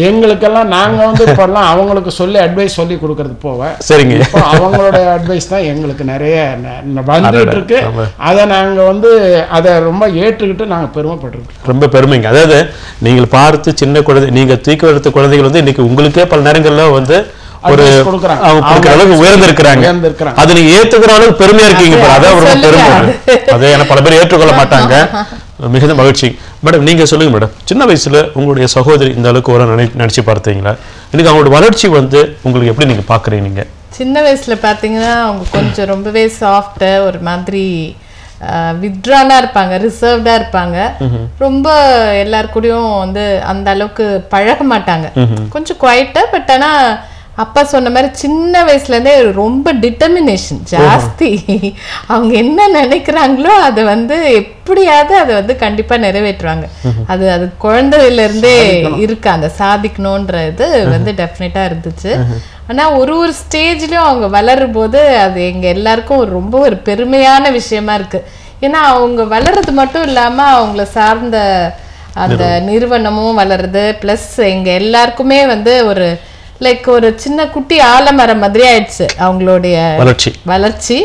எங்களுக்கெல்லாம் நாங்கள் வந்து இப்பெல்லாம் அவங்களுக்கு சொல்லி அட்வைஸ் சொல்லி கொடுக்கறது போக சரிங்க, அவங்களோட அட்வைஸ் தான் எங்களுக்கு நிறைய வந்துட்டு இருக்கு. அதை நாங்கள் வந்து அதை ரொம்ப ஏற்றுக்கிட்டு நாங்கள் பெருமைப்பட்டிருக்கோம். ரொம்ப பெருமைங்க. அதாவது நீங்கள் பார்த்து சின்ன குழந்தை, நீங்கள் தூக்கி எடுத்த குழந்தைகள் வந்து இன்னைக்கு உங்களுக்கே பல நேரங்கள்ல வந்து ஒரு அளவுக்கு உயர்ந்திருக்கிறாங்க. அதை நீங்க ஏத்துக்கிற அளவுக்கு பெருமையா இருக்கீங்க. அதான் ரொம்ப பெருமை. அதே பல பேர் ஏற்றுக்கொள்ள மாட்டாங்க. மிகுந்த மகிழ்ச்சி. மேடம் நீங்க சொல்லுங்க மேடம், சின்ன வயசுல உங்களுடைய சகோதரி இந்த அளவுக்கு ஒரு நினைச்சு பார்த்தீங்களா? இன்னைக்கு அவங்களோட வளர்ச்சி வந்து உங்களுக்கு எப்படி நீங்க பாக்குறீங்க? சின்ன வயசுல பாத்தீங்கன்னா அவங்க கொஞ்சம் ரொம்பவே சாஃப்டா ஒரு மாதிரி வித்ரானா இருப்பாங்க, ரிசர்வ்டா இருப்பாங்க. ரொம்ப எல்லார் கூடயும் வந்து அந்த அளவுக்கு பழக மாட்டாங்க, கொஞ்சம் குவைட்டா. பட் ஆனா அப்பா சொன்ன மாதிரி சின்ன வயசுல இருந்தே ரொம்ப டிட்டர்மினேஷன் ஜாஸ்தி. அவங்க என்ன நினைக்கிறாங்களோ அதை வந்து எப்படியாவது அதை வந்து கண்டிப்பா நிறைவேற்றுவாங்க. அது அது குழந்தையில இருந்தே இருக்கு, அந்த சாதிக்கணும்ன்ற இது வந்து டெஃபினட்டா இருந்துச்சு. ஆனா ஒரு ஒரு ஸ்டேஜ்லயும் அவங்க வளரும் போது அது எங்க எல்லாருக்கும் ரொம்ப ஒரு பெருமையான விஷயமா இருக்கு. ஏன்னா அவங்க வளர்றது மட்டும் இல்லாம அவங்கள சார்ந்த அந்த நிறுவனமும் வளருது. பிளஸ் எங்க எல்லாருக்குமே வந்து ஒரு லைக் ஒரு சின்ன குட்டி ஆலமரம் மாதிரி ஆயிடுச்சு அவங்களுடைய வளர்ச்சி.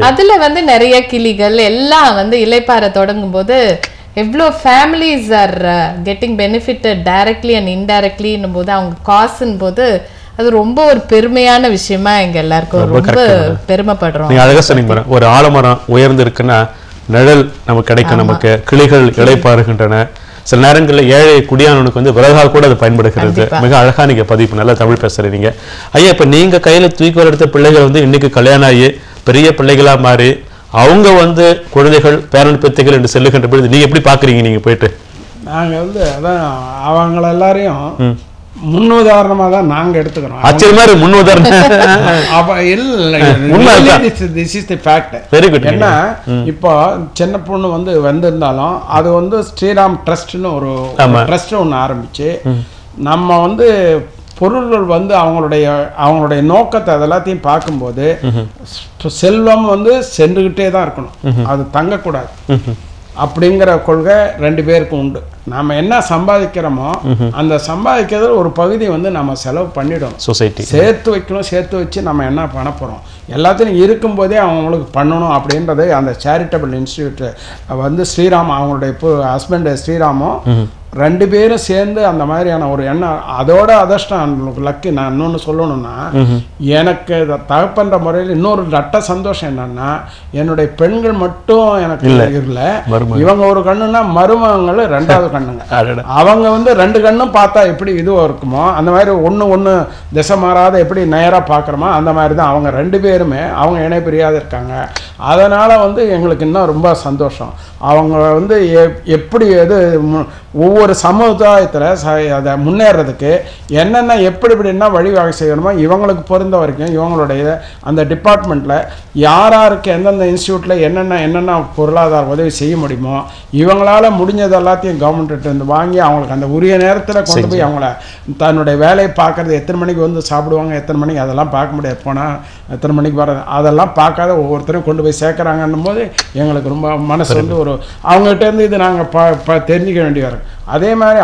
அதுல வந்து நிறைய கிளிகள் எல்லாம் வந்து இலைப்பாற தொடங்கும் போது எவ்வளோ families are getting benefitted directly and இன்டைரக்ட்லின்னும் போது அவங்க காசுன்னு போது அது ரொம்ப ஒரு பெருமையான விஷயமா எங்க எல்லாருக்கும் ரொம்ப பெருமைப்படுறோம். நீங்க அழகா சொன்னீங்க. ஒரு ஆலமரம் உயர்ந்து இருக்குன்னா நிழல் நமக்கு கிடைக்கும், நமக்கு கிளிகள் இலைப்பாறுகின்றன. சில நேரங்களில் ஏழை குடியானவனுக்கு வந்து விறகாக கூட அது பயன்படுகிறது. மிக அழகா நீங்க பதிவு நல்லா தமிழ் பேசுறீங்க. ஐயா, இப்ப நீங்க கையில தூக்கி எடுத்த பிள்ளைகள் வந்து இன்னைக்கு கல்யாணம் ஆகி பெரிய பிள்ளைகளா மாறி அவங்க வந்து குழந்தைகள் பேரன் பேத்திகள் என்று செல்லுகின்ற பொழுது நீங்க எப்படி பாக்குறீங்க? நீங்க போயிட்டு நாங்க வந்து அதான் அவங்கள எல்லாரையும் முன்னுதாரணமா தான் நாங்க எடுத்துக்கிறோம். ஆச்சரியமா இருக்கு முன்னுதாரணம். ஏன்னா இப்போ சின்ன பொண்ணு வந்து வந்திருந்தாலும் அது வந்து ஸ்ரீராம் ட்ரஸ்ட்னு ஒரு ட்ரஸ்ட் ஒன்று ஆரம்பிச்சு நம்ம வந்து பொருள்கள் வந்து அவங்களுடைய நோக்கத்தை அதெல்லாத்தையும் பார்க்கும்போது செல்வம் வந்து சென்றுகிட்டே தான் இருக்கணும், அது தங்கக்கூடாது அப்படிங்கிற கொள்கை ரெண்டு பேருக்கும் உண்டு. நம்ம என்ன சம்பாதிக்கிறோமோ அந்த சம்பாதிக்கிறதுல ஒரு பகுதி வந்து நம்ம செலவு பண்ணிடணும், சொசைட்டி சேர்த்து வைக்கணும். சேர்த்து வச்சு நம்ம என்ன பண்ண போகிறோம் எல்லாத்தையும் இருக்கும்போதே அவங்களுக்கு பண்ணணும் அப்படின்றது அந்த சேரிட்டபிள் இன்ஸ்டியூட் வந்து ஸ்ரீராம் அவங்களுடைய ஹஸ்பண்ட் ஸ்ரீராமும் ரெண்டு பேரும் சேர்ந்து அந்த மாதிரியான ஒரு எண்ணம். அதோட அதிர்ஷ்டம் லக்கு. நான் இன்னொன்று சொல்லணும்னா எனக்கு தகப்பன்ற முறையில் இன்னொரு ரட்ட சந்தோஷம் என்னன்னா என்னுடைய பெண்கள் மட்டும் எனக்கு இல்லை, இவங்க ஒரு கண்ணுன்னா மருமகங்கள் ரெண்டாவது கண்ணுங்க. அவங்க வந்து ரெண்டு கண்ணும் பார்த்தா எப்படி இதுவாக இருக்குமோ அந்த மாதிரி ஒன்று திசை மாறாத எப்படி நேராக பார்க்குறோமோ அந்த மாதிரி தான் அவங்க ரெண்டு பேருமே அவங்க இணை பிரியாத இருக்காங்க. அதனால் வந்து எங்களுக்கு இன்னும் ரொம்ப சந்தோஷம். அவங்க வந்து எப்படி எது ஒவ்வொரு சமுதாயத்தில் அதை முன்னேறதுக்கு என்னென்ன எப்படின்னா வழிவகை செய்யணுமோ இவங்களுக்கு பொறுத்த வரைக்கும் இவங்களுடைய அந்த டிபார்ட்மெண்ட்டில் யாருக்கு எந்தெந்த இன்ஸ்டியூட்டில் என்னென்ன பொருளாதார உதவி செய்ய முடியுமோ இவங்களால் முடிஞ்சது எல்லாத்தையும் கவர்மெண்ட்டு வந்து வாங்கி அவங்களுக்கு அந்த உரிய நேரத்தில் கொண்டு போய் அவங்கள தன்னுடைய வேலையை பார்க்குறது எத்தனை மணிக்கு வந்து சாப்பிடுவாங்க எத்தனை மணிக்கு அதெல்லாம் பார்க்க முடியாது, போனால் எத்தனை மணிக்கு வர்றது அதெல்லாம் பார்க்காத ஒவ்வொருத்தரையும் கொண்டு போய் சேர்க்குறாங்கன்னும் போது எங்களுக்கு ரொம்ப மனசு வந்து ஒரு அவங்ககிட்டேருந்து இது நாங்கள் தெரிஞ்சிக்க வேண்டிய வரும். அதே மாதிரி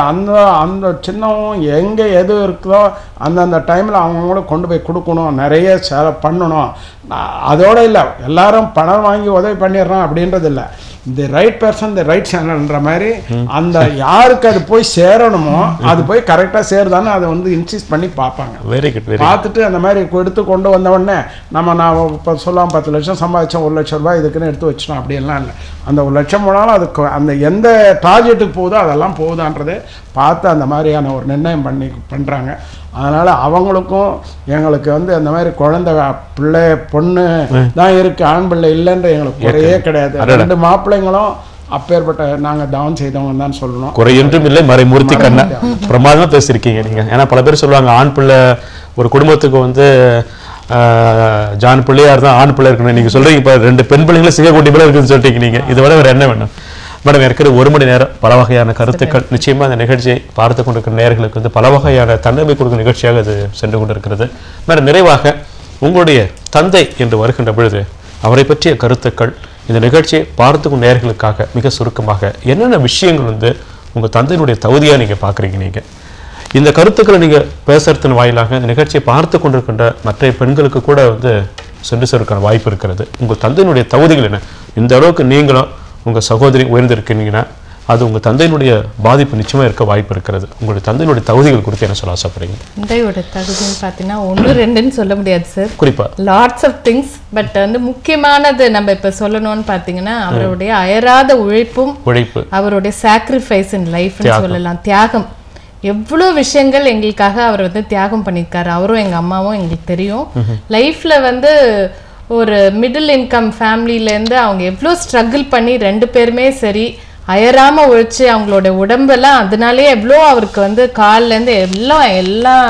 அந்த சின்னவும் எங்கே எது இருக்குதோ அந்தந்த டைமில் அவங்களும் கொண்டு போய் கொடுக்கணும், நிறைய பண்ணணும். அதோடு இல்லை எல்லாரும் பணம் வாங்கி உதவி பண்ணிடுறோம் அப்படின்றது இல்லை. The right person the right சேனல்ன்ற மாதிரி அந்த யாருக்கு அது போய் சேரணுமோ அது போய் கரெக்டாக சேருதான்னு அதை வந்து இன்சிஸ்ட் பண்ணி பார்ப்பாங்க. Very good. பார்த்துட்டு அந்த மாதிரி எடுத்து கொண்டு வந்த உடனே நான் இப்போ சொல்லலாம் 10 லட்சம் சம்பாதிச்சோம் 1 லட்சம் ரூபாய் இதுக்குன்னு எடுத்து வச்சிட்டோம் அப்படியெல்லாம் இல்லை. அந்த 1 லட்சம் போனாலும் அதுக்கு அந்த எந்த டார்கெட்டுக்கு போகுதோ அதெல்லாம் போகுதான்றது பார்த்து அந்த மாதிரியான ஒரு நிர்ணயம் பண்ணுறாங்க. அதனால் அவங்களுக்கும் எங்களுக்கு வந்து அந்த மாதிரி குழந்தை பிள்ளை பொண்ணு தான் இருக்குது, ஆண் பிள்ளை இல்லைன்ற எங்களுக்கு குறையே கிடையாது. 2 மாப்பிள்ளைங்களும் அப்பேற்பட்ட நாங்கள் தவம் செய்தவங்க தான் சொல்லணும். குறையொன்றும் இல்லை மறைமூர்த்தி கண்ணா. பிரமாதமாக பேசியிருக்கீங்க நீங்கள். ஏன்னா பல பேர் சொல்லுவாங்க ஆண் பிள்ளை ஒரு குடும்பத்துக்கு வந்து ஜான் பிள்ளையார் தான் ஆண் பிள்ளை இருக்கணும். நீங்கள் சொல்கிறீங்க இப்போ 2 பெண் பிள்ளைங்களும் சிங்கக்குட்டி பிள்ளை இருக்குதுன்னு சொல்லிட்டீங்க. நீங்கள் இதை விட வேறு என்ன வேணும் மேடம்? இருக்கிற 1 மணி நேரம் பல வகையான கருத்துக்கள் நிச்சயமாக அந்த நிகழ்ச்சியை பார்த்து கொண்டிருக்கிற நேயர்களுக்கு வந்து பல வகையான தன்னமை கொடுக்கும் நிகழ்ச்சியாக அது சென்று கொண்டிருக்கிறது. மேடம், நிறைவாக உங்களுடைய தந்தை என்று வருகின்ற பொழுது அவரை பற்றிய கருத்துக்கள் இந்த நிகழ்ச்சியை பார்த்துக்கும் நேயர்களுக்காக மிக சுருக்கமாக என்னென்ன விஷயங்கள் வந்து உங்கள் தந்தையினுடைய தகுதியாக நீங்கள் பார்க்குறீங்க? நீங்கள் இந்த கருத்துக்களை நீங்கள் பேசுறதன் வாயிலாக இந்த நிகழ்ச்சியை பார்த்து கொண்டிருக்கின்ற மற்ற பெண்களுக்கு கூட வந்து சென்று சேர்க்கான வாய்ப்பு இருக்கிறது. உங்கள் தந்தையினுடைய தகுதிகள் என்ன? இந்த அளவுக்கு நீங்களும் உங்கள் சகோதரி உயர்ந்திருக்கீங்கன்னா அது உங்கள் தந்தையினுடைய பாதிப்பு நிச்சயமாக இருக்க வாய்ப்பு இருக்கிறது. உங்களுடைய தந்தையினுடைய தகுதிகள் குறித்து என்ன சொல்ல ஆசைப்படுறீங்க? தந்தையோட தகுதின்னு பார்த்தீங்கன்னா 1-2ன்னு சொல்ல முடியாது சார், குறிப்பாக லாட்ஸ் ஆஃப் திங்ஸ். பட் வந்து முக்கியமானது நம்ம இப்போ சொல்லணும்னு பார்த்தீங்கன்னா அவருடைய அயராத உழைப்பு, அவருடைய சாக்ரிஃபைஸ் இன் லைஃப்னு சொல்லலாம், தியாகம். எவ்வளோ விஷயங்கள் எங்களுக்காக அவர் வந்து தியாகம் பண்ணியிருக்காரு. அவரும் எங்கள் அம்மாவும் எங்களுக்கு தெரியும். லைஃப்பில் வந்து ஒரு மிடில் இன்கம் ஃபேமிலியிலேருந்து அவங்க எவ்வளோ ஸ்ட்ரகிள் பண்ணி 2 பேருமே சரி அயராமல் உழைச்சி அவங்களோட உடம்பெல்லாம் அதனாலே எவ்வளோ அவருக்கு வந்து கால்லேருந்து எல்லாம்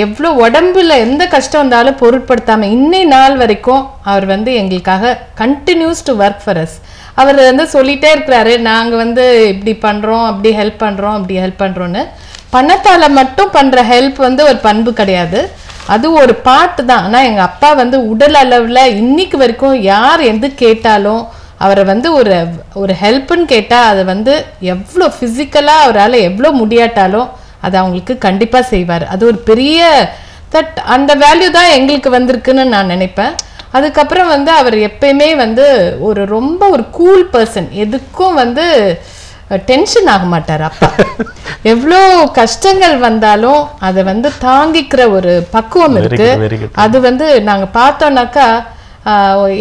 எவ்வளோ உடம்புல எந்த கஷ்டம் வந்தாலும் பொருட்படுத்தாமல் இன்னை நாள் வரைக்கும் அவர் வந்து எங்களுக்காக continues to work for us. அவர் வந்து சொல்லிகிட்டே இருக்கிறாரு, நாங்கள் வந்து இப்படி பண்ணுறோம், அப்படி ஹெல்ப் பண்ணுறோன்னு. பணத்தால் மட்டும் பண்ணுற ஹெல்ப் வந்து ஒரு பண்பு கிடையாது, அது ஒரு பாட்டு தான். ஆனால் எங்கள் அப்பா வந்து உடல் அளவில் இன்னைக்கு வரைக்கும் யார் எது கேட்டாலும் அவரை வந்து ஒரு ஹெல்ப்புன்னு கேட்டால் அதை வந்து எவ்வளோ ஃபிசிக்கலாக அவரால் எவ்வளோ முடியாட்டாலும் அதை அவங்களுக்கு கண்டிப்பாக செய்வார். அது ஒரு பெரிய அந்த வேல்யூ தான் எங்களுக்கு வந்திருக்குன்னு நான் நினைப்பேன். அதுக்கப்புறம் வந்து அவர் எப்பயுமே வந்து ரொம்ப ஒரு கூல் பர்சன், எதுக்கும் வந்து டென்ஷன் ஆக மாட்டார். அப்பா எவ்வளோ கஷ்டங்கள் வந்தாலும் அதை வந்து தாங்கிக்கிற ஒரு பக்குவம் இருக்கு. அது வந்து நாங்கள் பார்த்தோம்னாக்கா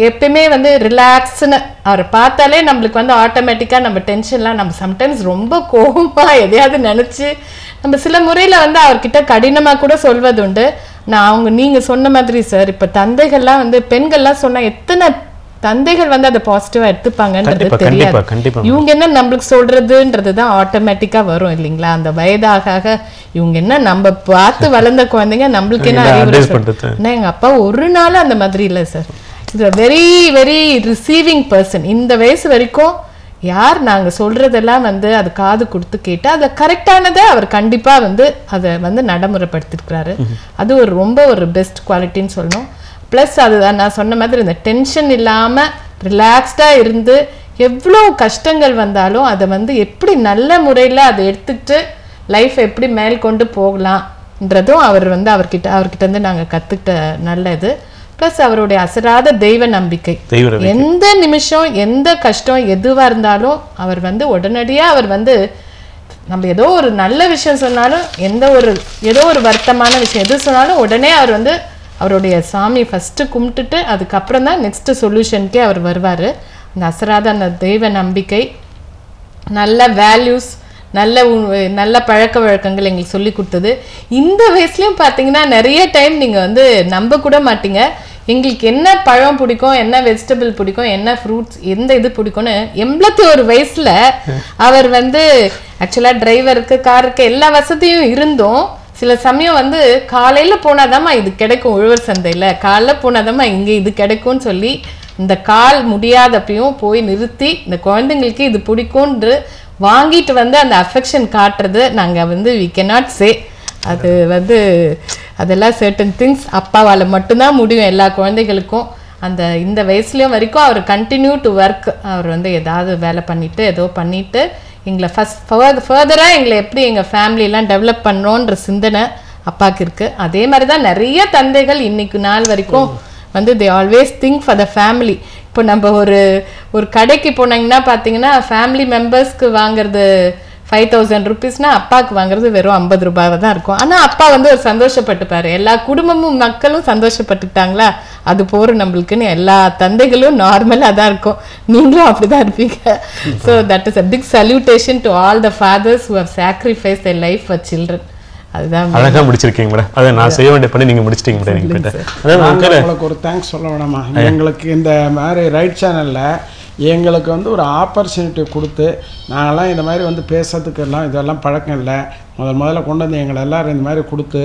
எப்பயுமே வந்து ரிலாக்ஸ்ன்னு அவரை பார்த்தாலே நம்மளுக்கு வந்து ஆட்டோமேட்டிக்காக நம்ம டென்ஷன்லாம் நம்ம சம்டைம்ஸ் ரொம்ப கோபமாக எதையாவது நினச்சி நம்ம சில முறையில் வந்து அவர்கிட்ட கடினமாக கூட சொல்வது உண்டு. நீங்கள் சொன்ன மாதிரி சார், இப்போ தந்தைகள்லாம் வந்து பெண்கள்லாம் சொன்னால் எத்தனை தந்தைகள் வந்து அதை பாசிட்டிவாக எடுத்துப்பாங்கன்றது தெரியாது. இவங்க என்ன நம்மளுக்கு சொல்றதுன்றது தான் ஆட்டோமேட்டிக்காக வரும் இல்லைங்களா? அந்த வயதாக இவங்க என்ன நம்ம பார்த்து வளர்ந்த குழந்தைங்க நம்மளுக்கு என்ன அறிவுரை. ஆனால் எங்கள் அப்பா ஒரு நாள் அந்த மாதிரி இல்லை சார். இது வெரி வெரி ரிசீவிங் பர்சன். இந்த வயசு வரைக்கும் யார் நாங்கள் சொல்றதெல்லாம் வந்து அது காது கொடுத்து கேட்டால் அதை கரெக்டானதை அவர் கண்டிப்பாக வந்து அதை வந்து நடைமுறைப்படுத்திருக்கிறாரு. அது ரொம்ப ஒரு பெஸ்ட் குவாலிட்டின்னு சொல்லணும். ப்ளஸ் அதுதான் நான் சொன்ன மாதிரி இந்த டென்ஷன் இல்லாமல் ரிலாக்ஸ்டாக இருந்து எவ்வளோ கஷ்டங்கள் வந்தாலும் அதை வந்து எப்படி நல்ல முறையில் அதை எடுத்துக்கிட்டு லைஃப் எப்படி மேல் கொண்டு போகலாம்ன்றதும் அவர் வந்து அவர்கிட்ட இருந்து நாங்கள் கற்றுக்கிட்ட நல்லது. ப்ளஸ் அவருடைய அசராத தெய்வ நம்பிக்கை. எந்த நிமிஷம் எந்த கஷ்டம் எதுவாக இருந்தாலும் அவர் வந்து உடனடியாக அவர் வந்து நம்ம ஏதோ ஒரு நல்ல விஷயம் சொன்னாலும் ஏதோ ஒரு வருத்தமான விஷயம் எது சொன்னாலும் உடனே அவர் வந்து அவருடைய சாமி ஃபஸ்ட்டு கும்பிட்டுட்டு அதுக்கப்புறம் தான் நெக்ஸ்ட் சொல்யூஷனுக்கே அவர் வருவார். அந்த அசராத அந்த தெய்வ நம்பிக்கை, நல்ல வேல்யூஸ், நல்ல பழக்க வழக்கங்கள் எங்களுக்கு சொல்லி கொடுத்தது. இந்த வயசுலையும் பார்த்தீங்கன்னா நிறைய டைம் நீங்கள் வந்து நம்ப கூட மாட்டீங்க, எங்களுக்கு என்ன பழம் பிடிக்கும், என்ன வெஜிடபிள் பிடிக்கும், என்ன ஃப்ரூட்ஸ், எந்த இது பிடிக்கும்னு 81 வயசில் அவர் வந்து ஆக்சுவலாக டிரைவருக்கு காருக்கு எல்லா வசதியும் இருந்தும் சில சமயம் வந்து காலையில் போனாதாம்மா இது கிடைக்கும், உழவர் சந்தையில் காலையில் போனாதாம்மா இங்கே இது கிடைக்கும்னு சொல்லி இந்த கால் முடியாதப்பையும் போய் நிறுத்தி இந்த குழந்தைங்களுக்கு இது பிடிக்கும்ன்று வாங்கிட்டு வந்து அந்த அஃபெக்ஷன் காட்டுறது நாங்கள் வந்து வி கேனாட் சே. அது வந்து அதெல்லாம் சர்டன் திங்ஸ் அப்பாவால் மட்டும்தான் முடியும் எல்லா குழந்தைகளுக்கும். இந்த வயசுலேயும் வரைக்கும் அவர் கண்டினியூ டு ஒர்க். அவர் வந்து ஏதாவது வேலை பண்ணிவிட்டு ஏதோ பண்ணிவிட்டு எங்களை ஃபர்தராக எங்களை எப்படி எங்கள் ஃபேமிலியெலாம் டெவலப் பண்ணோன்ற சிந்தனை அப்பாவுக்கு இருக்குது. அதே மாதிரி தான் நிறைய தந்தைகள் இன்னைக்கு நாள் வரைக்கும் வந்து they always think for the family. இப்போ நம்ம ஒரு கடைக்கு போனாங்கன்னா பார்த்தீங்கன்னா ஃபேமிலி மெம்பர்ஸ்க்கு வாங்குறது 5000 rupeesனா அப்பாவுக்கு வாங்குறது வெறும் 50 ரூபாய் தான் இருக்கும். ஆனால் அப்பா வந்து ஒரு சந்தோஷப்பட்டுப்பாரு, எல்லா குடும்பமும் மக்களும் சந்தோஷப்பட்டுக்கிட்டாங்களா அது போகிற நம்மளுக்குன்னு எல்லா தந்தைகளும் நார்மலாக தான் இருக்கும். நீங்களும் அப்படி தான் இருப்பீங்க. So that is a big salutation to all the fathers who have sacrifice their life for children. அதுதான் அழகாக முடிச்சிருக்கீங்க மேடம். அதை நான் செய்ய வேண்டிய பண்ணி நீங்கள் முடிச்சிட்டீங்க மேடம். உங்களுக்கு ஒரு தேங்க்ஸ் சொல்ல வேணாமா? எங்களுக்கு இந்த மாதிரி ரைட் சேனலில் எங்களுக்கு வந்து ஒரு ஆப்பர்ச்சுனிட்டி கொடுத்து நாங்கள்லாம் இந்த மாதிரி வந்து பேசுறதுக்கு இதெல்லாம் பழக்கம் இல்லை. முதல்ல கொண்டு வந்து எங்களை எல்லோரும் இந்த மாதிரி கொடுத்து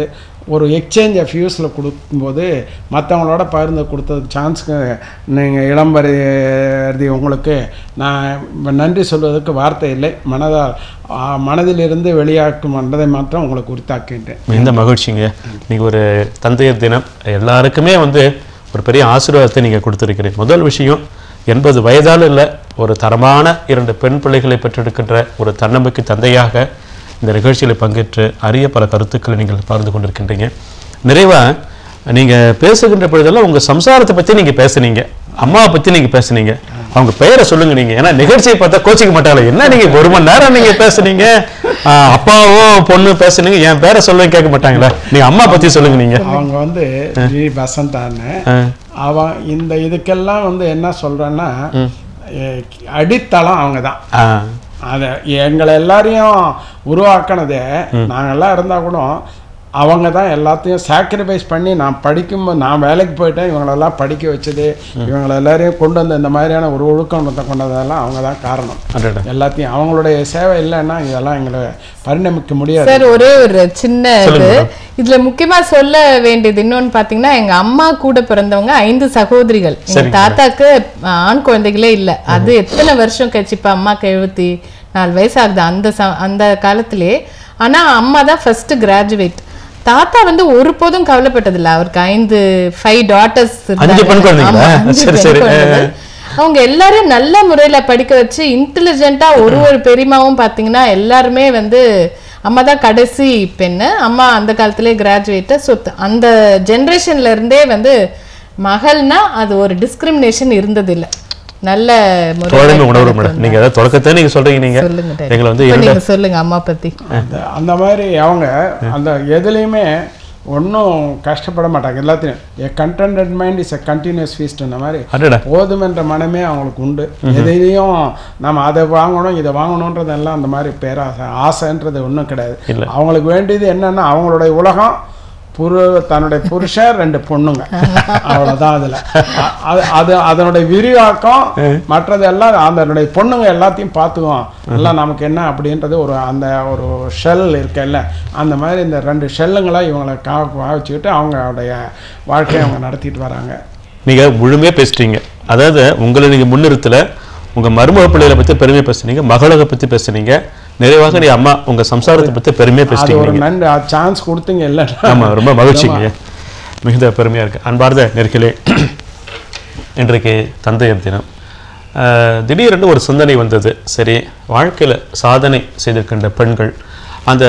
ஒரு எக்ஸ்சேஞ்ச் ஆஃப் வியூஸில் கொடுக்கும்போது மற்றவங்களோட பகிர்ந்து கொடுத்ததுக்கு சான்ஸுக்கு நீங்கள் இளம்பருதி உங்களுக்கு நான் நன்றி சொல்வதற்கு வார்த்தை இல்லை. மனதிலிருந்து வெளியாக்கும் மனதை மாற்றம் உங்களுக்கு உரித்தாக்கின்றேன். இந்த மகிழ்ச்சிங்க. நீங்கள் ஒரு தந்தையர் தினம் எல்லாருக்குமே வந்து ஒரு பெரிய ஆசீர்வாதத்தை நீங்கள் கொடுத்துருக்கிறீங்க. முதல் விஷயம் 80 வயதால் இல்லை, ஒரு தரமான 2 பெண் பிள்ளைகளை பெற்றெடுக்கின்ற ஒரு தன்னம்பிக்கை தந்தையாக இந்த நிகழ்ச்சியில் பங்கேற்று அரிய பல கருத்துக்களை நீங்கள் பகிர்ந்து கொண்டிருக்கின்றீங்க. நிறைவாக நீங்கள் பேசுகின்ற பொழுதெல்லாம் உங்கள் சம்சாரத்தை பற்றி நீங்கள் பேசுனீங்க, அம்மாவை பற்றி நீங்கள் பேசுனீங்க. அவங்க பெயரை சொல்லுங்க நீங்கள், ஏன்னா நிகழ்ச்சியை பார்த்தா கோச்சிக்க மாட்டாங்க. என்ன நீங்கள் 1 மணி நேரம் நீங்கள் பேசுனீங்க, அப்பாவும் பொண்ணு பேசுனீங்க, என் பேரை சொல்லுங்க கேட்க மாட்டாங்களா? நீங்கள் அம்மா பற்றி சொல்லுங்க. நீங்கள் அவங்க வந்து ஜி வசந்தான்னு அவன் இந்த இதுக்கெல்லாம் வந்து என்ன சொல்கிறேன்னா அடித்தளம் அவங்க தான். அதை எங்களை எல்லாரையும் உருவாக்கினதே நாங்கள்லாம் இருந்தால் கூட அவங்க தான் எல்லாத்தையும் சாக்ரிஃபைஸ் பண்ணி நான் படிக்கும்போது நான் வேலைக்கு போயிட்டேன், இவங்களெல்லாம் படிக்க வச்சது, இவங்களை எல்லாரையும் கொண்டு வந்து இந்த மாதிரியான ஒரு ஒழுக்கத்தை கொண்டதெல்லாம் அவங்க தான் காரணம். எல்லாத்தையும் அவங்களுடைய சேவை இல்லைன்னா இதெல்லாம் எங்களை பரிணமிக்க முடியாது. சார், ஒரே ஒரு சின்ன இது இதுல முக்கியமா சொல்ல வேண்டியது இன்னொன்னு பாத்தீங்கன்னா, எங்க அம்மா கூட பிறந்தவங்க 5 சகோதரிகள். எங்க தாத்தாக்கு ஆண் குழந்தைகளே இல்லை. அது எத்தனை வருஷம் கழிச்சு, இப்ப அம்மாக்கு 74 வயசு ஆகுது அந்த காலத்திலே. ஆனா அம்மா தான் ஃபர்ஸ்ட் கிராஜுவேட். தாத்தா வந்து ஒருபோதும் கவலைப்பட்டதில்லை. அவருக்கு 5 டாட்டர்ஸ், அவங்க எல்லாரும் நல்ல முறையில படிக்க வச்சு இன்டெலிஜென்ட்டா ஒரு பெரியமாவும் பாத்தீங்கன்னா எல்லாருமே வந்து அம்மா தான் கடைசி பெண்ணு. அம்மா அந்த காலத்திலே கிராஜுவேட். ஸோ அந்த ஜென்ரேஷன்ல இருந்தே வந்து மகள்னா அது ஒரு டிஸ்கிரிமினேஷன் இருந்தது இல்லை. நல்ல நீங்க தொடக்கத்தை நீங்க சொல்றீங்க. நீங்க எங்களை வந்து நீங்க சொல்லுங்க அம்மா பத்தி. அந்த மாதிரி அவங்க அந்த எதுலையுமே ஒன்றும் கஷ்டப்பட மாட்டாங்க. எல்லாத்தையும் a contented mind is a continuous feast. இந்த மாதிரி போதுமென்ற மனமே அவங்களுக்கு உண்டு. எதையும் நம்ம அதை வாங்கணும் இதை வாங்கணுன்றதெல்லாம் அந்த மாதிரி பேராசை ஆசைன்றது ஒன்றும் கிடையாது. அவங்களுக்கு வேண்டியது என்னன்னா அவங்களுடைய உலகம் தன்னுடைய புருஷன் 2 பொண்ணுங்க, அவ்வளோதான். அதில் அது அதனுடைய விரிவாக்கம் மற்றதெல்லாம் அதனுடைய பொண்ணுங்க எல்லாத்தையும் பார்த்துக்குவோம். எல்லாம் நமக்கு என்ன அப்படின்றது அந்த ஒரு ஷெல் இருக்குல்ல, அந்த மாதிரி இந்த 2 ஷெல்லுங்களாக இவங்களை வச்சுக்கிட்டு அவங்களுடைய வாழ்க்கையை அவங்க நடத்திட்டு வராங்க. நீங்கள் முழுமையாக பேசுகிறீங்க. அதாவது உங்களை நீங்கள் முன்னிறுத்தல, உங்கள் மருமக பிள்ளைகளை பற்றி பெருமையாக பேசுனீங்க, மகளை பற்றி பேசுனீங்க. நிறைவாக நீ அம்மா உங்க சம்சாரத்தை பற்றி பெருமையா பேசுறீங்க. சான்ஸ் கொடுத்தீங்க இல்ல? ஆமா, ரொம்ப மகிழ்ச்சிங்க, மிகுந்த பெருமையா இருக்கு. அன்பார்ந்த நேர்களே, இன்றைக்கு தந்தையர் தினம். திடீரென்று ஒரு சிந்தனை வந்தது. சரி, வாழ்க்கையில் சாதனை செய்திருக்கின்ற பெண்கள், அந்த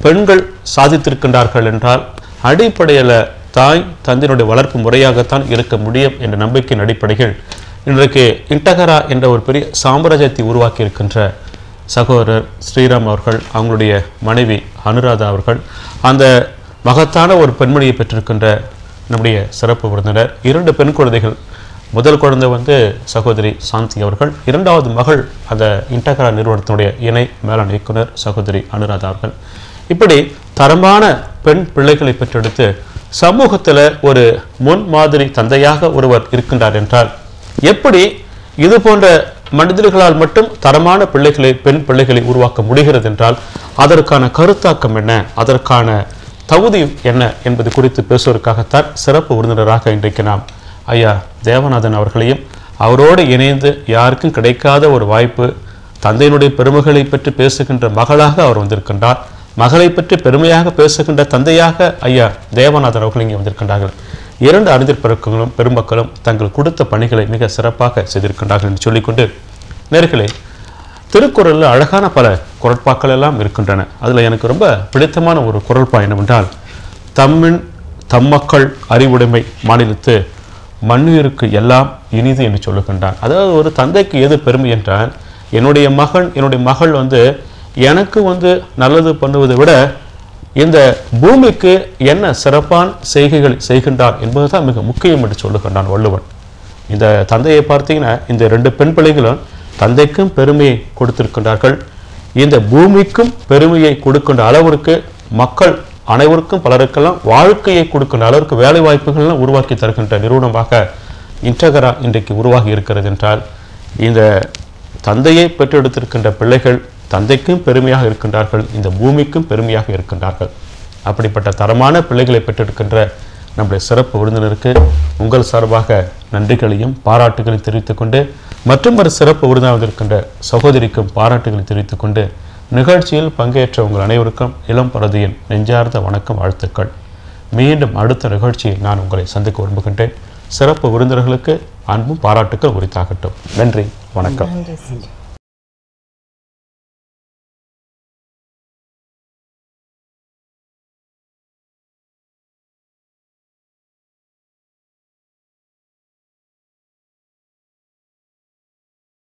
பெண்கள் சாதித்திருக்கின்றார்கள் என்றால் அடிப்படையில் தாய் தந்தையினுடைய வளர்ப்பு முறையாகத்தான் இருக்க முடியும் என்ற நம்பிக்கையின் அடிப்படையில் இன்றைக்கு இன்டகரா என்ற ஒரு பெரிய சாம்ராஜ்யத்தை உருவாக்கி இருக்கின்ற சகோதரர் ஸ்ரீராம் அவர்கள், அவங்களுடைய மனைவி அனுராதா அவர்கள், அந்த மகத்தான ஒரு பெண்மணியை பெற்றிருக்கின்ற நம்முடைய சிறப்பு விருந்தினர். 2 பெண் குழந்தைகள். முதல் குழந்தை வந்து சகோதரி சாந்தி அவர்கள், 2வது மகள் அந்த இன்டகரா நிறுவனத்தினுடைய இணை மேலாண் இயக்குனர் சகோதரி அனுராதா அவர்கள். இப்படி தரமான பெண் பிள்ளைகளை பெற்றெடுத்து சமூகத்தில் ஒரு முன்மாதிரி தந்தையாக ஒருவர் இருக்கின்றார் என்றால், எப்படி இது போன்ற மனிதர்களால் மட்டும் தரமான பிள்ளைகளை, பெண் பிள்ளைகளை உருவாக்க முடிகிறது என்றால் அதற்கான கருத்தாக்கம் என்ன, அதற்கான தகுதி என்ன என்பது குறித்து பேசுவதற்காகத்தான் சிறப்பு விருந்தினராக இன்றைக்கு நாம் ஐயா தேவநாதன் அவர்களையும், அவரோடு இணைந்து யாருக்கும் கிடைக்காத ஒரு வாய்ப்பு, தந்தையினுடைய பெருமைகளை பற்றி பேசுகின்ற மகளாக அவர் வந்திருக்கின்றார். மகளை பற்றி பெருமையாக பேசுகின்ற தந்தையாக ஐயா தேவநாதன் அவர்கள் இங்கே வந்திருக்கின்றார்கள். 2 அறிஞர் பெருமக்களும் தங்கள் கொடுத்த பணிகளை மிக சிறப்பாக செய்திருக்கின்றார்கள் என்று சொல்லிக்கொண்டு, நேர்களே, திருக்குறளில் அழகான பல குரட்பாக்கள் எல்லாம் இருக்கின்றன. அதில் எனக்கு ரொம்ப பிடித்தமான ஒரு குரட்பா என்னவென்றால், தம்மின் தம்மக்கள் அறிவுடைமை மாநிலத்து மண்ணுயிருக்கு எல்லாம் இனிது என்று சொல்லுகின்றான். அதாவது ஒரு தந்தைக்கு எது பெருமை என்றால், என்னுடைய மகள் வந்து எனக்கு வந்து நல்லது பண்ணுவதை விட இந்த பூமிக்கு என்ன சிறப்பான செய்கைகள் செய்கின்றார் என்பதுதான் மிக முக்கியம் என்று சொல்லுகின்றான் வள்ளுவன். இந்த தந்தையை பார்த்தீங்கன்னா, இந்த 2 பெண் பிள்ளைகளும் தந்தைக்கும் பெருமையை கொடுத்திருக்கின்றார்கள். இந்த பூமிக்கும் பெருமையை கொடுக்கின்ற அளவிற்கு மக்கள் அனைவருக்கும் பலருக்கெல்லாம் வாழ்க்கையை கொடுக்கின்ற அளவிற்கு வேலை வாய்ப்புகள்லாம் உருவாக்கி தருகின்ற நிறுவனமாக இன்டகரா இன்றைக்கு உருவாகி இருக்கிறது என்றால், இந்த தந்தையை பெற்றெடுத்திருக்கின்ற பிள்ளைகள் தந்தைக்கும் பெருமையாக இருக்கின்றார்கள், இந்த பூமிக்கும் பெருமையாக இருக்கின்றார்கள். அப்படிப்பட்ட தரமான பிள்ளைகளை பெற்றெடுக்கின்ற நம்முடைய சிறப்பு விருந்தினருக்கு உங்கள் சார்பாக நன்றிகளையும் பாராட்டுகளையும் தெரிவித்துக்கொண்டு, மற்றும் ஒரு சிறப்பு விருந்தாக வந்திருக்கின்ற சகோதரிக்கும் பாராட்டுகளை தெரிவித்துக்கொண்டு, நிகழ்ச்சியில் பங்கேற்ற உங்கள் அனைவருக்கும் இளம் பரதியின் நெஞ்சார்ந்த வணக்கம், வாழ்த்துக்கள். மீண்டும் அடுத்த நிகழ்ச்சியில் நான் உங்களை சந்திக்க விரும்புகின்றேன். சிறப்பு விருந்தினர்களுக்கு அன்பும் பாராட்டுக்கள் உரித்தாகட்டும். நன்றி, வணக்கம். நன்றி.